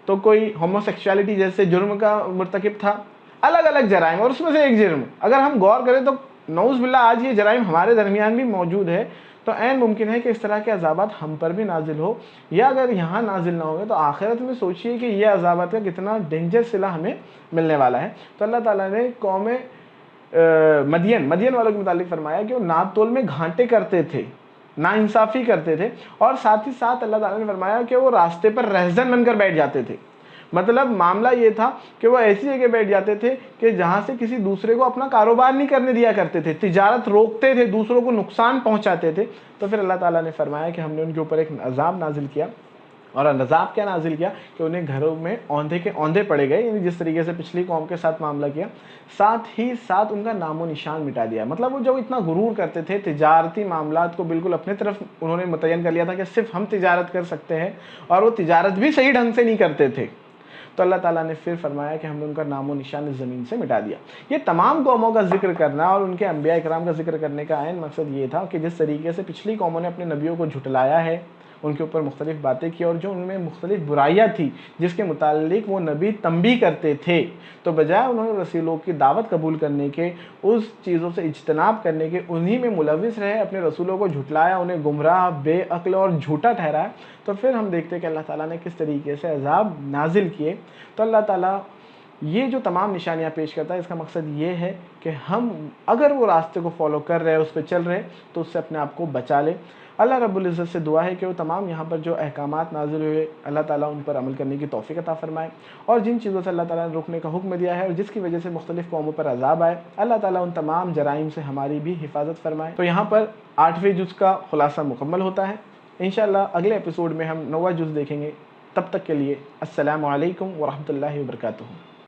Speaker 1: تو کوئی ہومو سیکشوالٹی جیسے جرم کا مرتکب تھا، الگ الگ جرائم۔ اور اس میں سے ایک جرم اگر ہم غور کریں تو نعوذ باللہ آج یہ جرائم ہمارے درمیان بھی موجود ہے، تو عین ممکن ہے کہ اس طرح کے عذابات ہم پر بھی نازل ہو، یا اگر یہاں نازل نہ ہوئے تو آخرت میں سوچئے کہ یہ عذابات کا کتنا ڈینجر صلہ ہمیں ملنے والا ہے۔ تو اللہ تعالیٰ نے قوم مدین والوں کے متعلق فرمایا کہ وہ ناپ تول میں گھانٹے کرتے تھے، ناانصافی کرتے تھے، اور ساتھ ہی ساتھ اللہ تعالیٰ نے فرمایا کہ وہ راستے پر رہزن بن کر بیٹھ جاتے تھے۔ مطلب معاملہ یہ تھا کہ وہ ایسی جگہ بیٹھ جاتے تھے کہ جہاں سے کسی دوسرے کو اپنا کاروبار نہیں کرنے دیا کرتے تھے، تجارت روکتے تھے، دوسروں کو نقصان پہنچاتے تھے۔ تو پھر اللہ تعالیٰ نے فرمایا کہ ہم نے ان کے اوپر ایک عذاب نازل کیا، اور عذاب کیا نازل کیا کہ انہیں گھروں میں اوندھے کے اوندھے پڑے گئے، یعنی جس طریقے سے پچھلی قوم کے ساتھ معاملہ کیا، ساتھ ہی ساتھ ان کا نام و نشان مٹا دیا۔ مطلب وہ جو اتنا غرور کرتے تھے، تجارتی معاملات کو بالکل اپنے طرف انہوں نے متعین کر لیا تھا کہ صرف ہم تجارت کر سکتے ہیں، اور وہ تجارت بھی صحیح ڈھنگ سے نہیں کرتے تھے۔ تو اللہ تعالیٰ نے پھر فرمایا کہ ہم نے ان کا نام و نشان اس زمین سے مٹا دیا۔ یہ تمام قوموں کا ذکر کرنا اور ان کے انبیاء اکرام کا ذکر کرنے کا عین مقصد یہ تھا کہ جس طریقے سے پچھلی قوموں نے اپنے نبیوں کو جھٹلایا ہے، ان کے اوپر مختلف باتیں کی، اور جو ان میں مختلف برائیاں تھیں جس کے متعلق وہ نبی تنبیہ کرتے تھے، تو بجائے انہوں نے رسولوں کی دعوت قبول کرنے کے، اس چیزوں سے اجتناب کرنے کے، انہی میں ملوث رہے، اپنے رسولوں کو جھٹلایا، انہیں گمراہ، بے عقل اور جھوٹا ٹھہرایا۔ تو پھر ہم دیکھتے ہیں کہ اللہ تعالیٰ نے کس طریقے سے عذاب نازل کیے۔ تو اللہ تعالیٰ یہ جو تمام نشانیاں پیش کرتا ہے، اس کا مقصد یہ ہے کہ ہم اگر وہ راستے کو فالو کر رہے ہیں، اس پہ چل رہے ہیں، تو اس سے اپنے آپ کو بچا لیں۔ اللہ رب العزت سے دعا ہے کہ وہ تمام یہاں پر جو احکامات نازل ہوئے، اللہ تعالیٰ ان پر عمل کرنے کی توفیق عطا فرمائے، اور جن چیزوں سے اللہ تعالیٰ نے رکنے کا حکم دیا ہے اور جس کی وجہ سے مختلف قوموں پر عذاب آئے، اللہ تعالیٰ ان تمام جرائم سے ہماری بھی حفاظت فرمائے۔ تو یہاں پر 8ویں جز کا خلاصہ مکمل ہوتا ہے۔ انشاءاللہ اگلے ایپیسوڈ میں ہم 9واں جز دیکھیں گے۔ تب تک کے لیے السلام علیکم ورحمۃ اللہ وبرکاتہ۔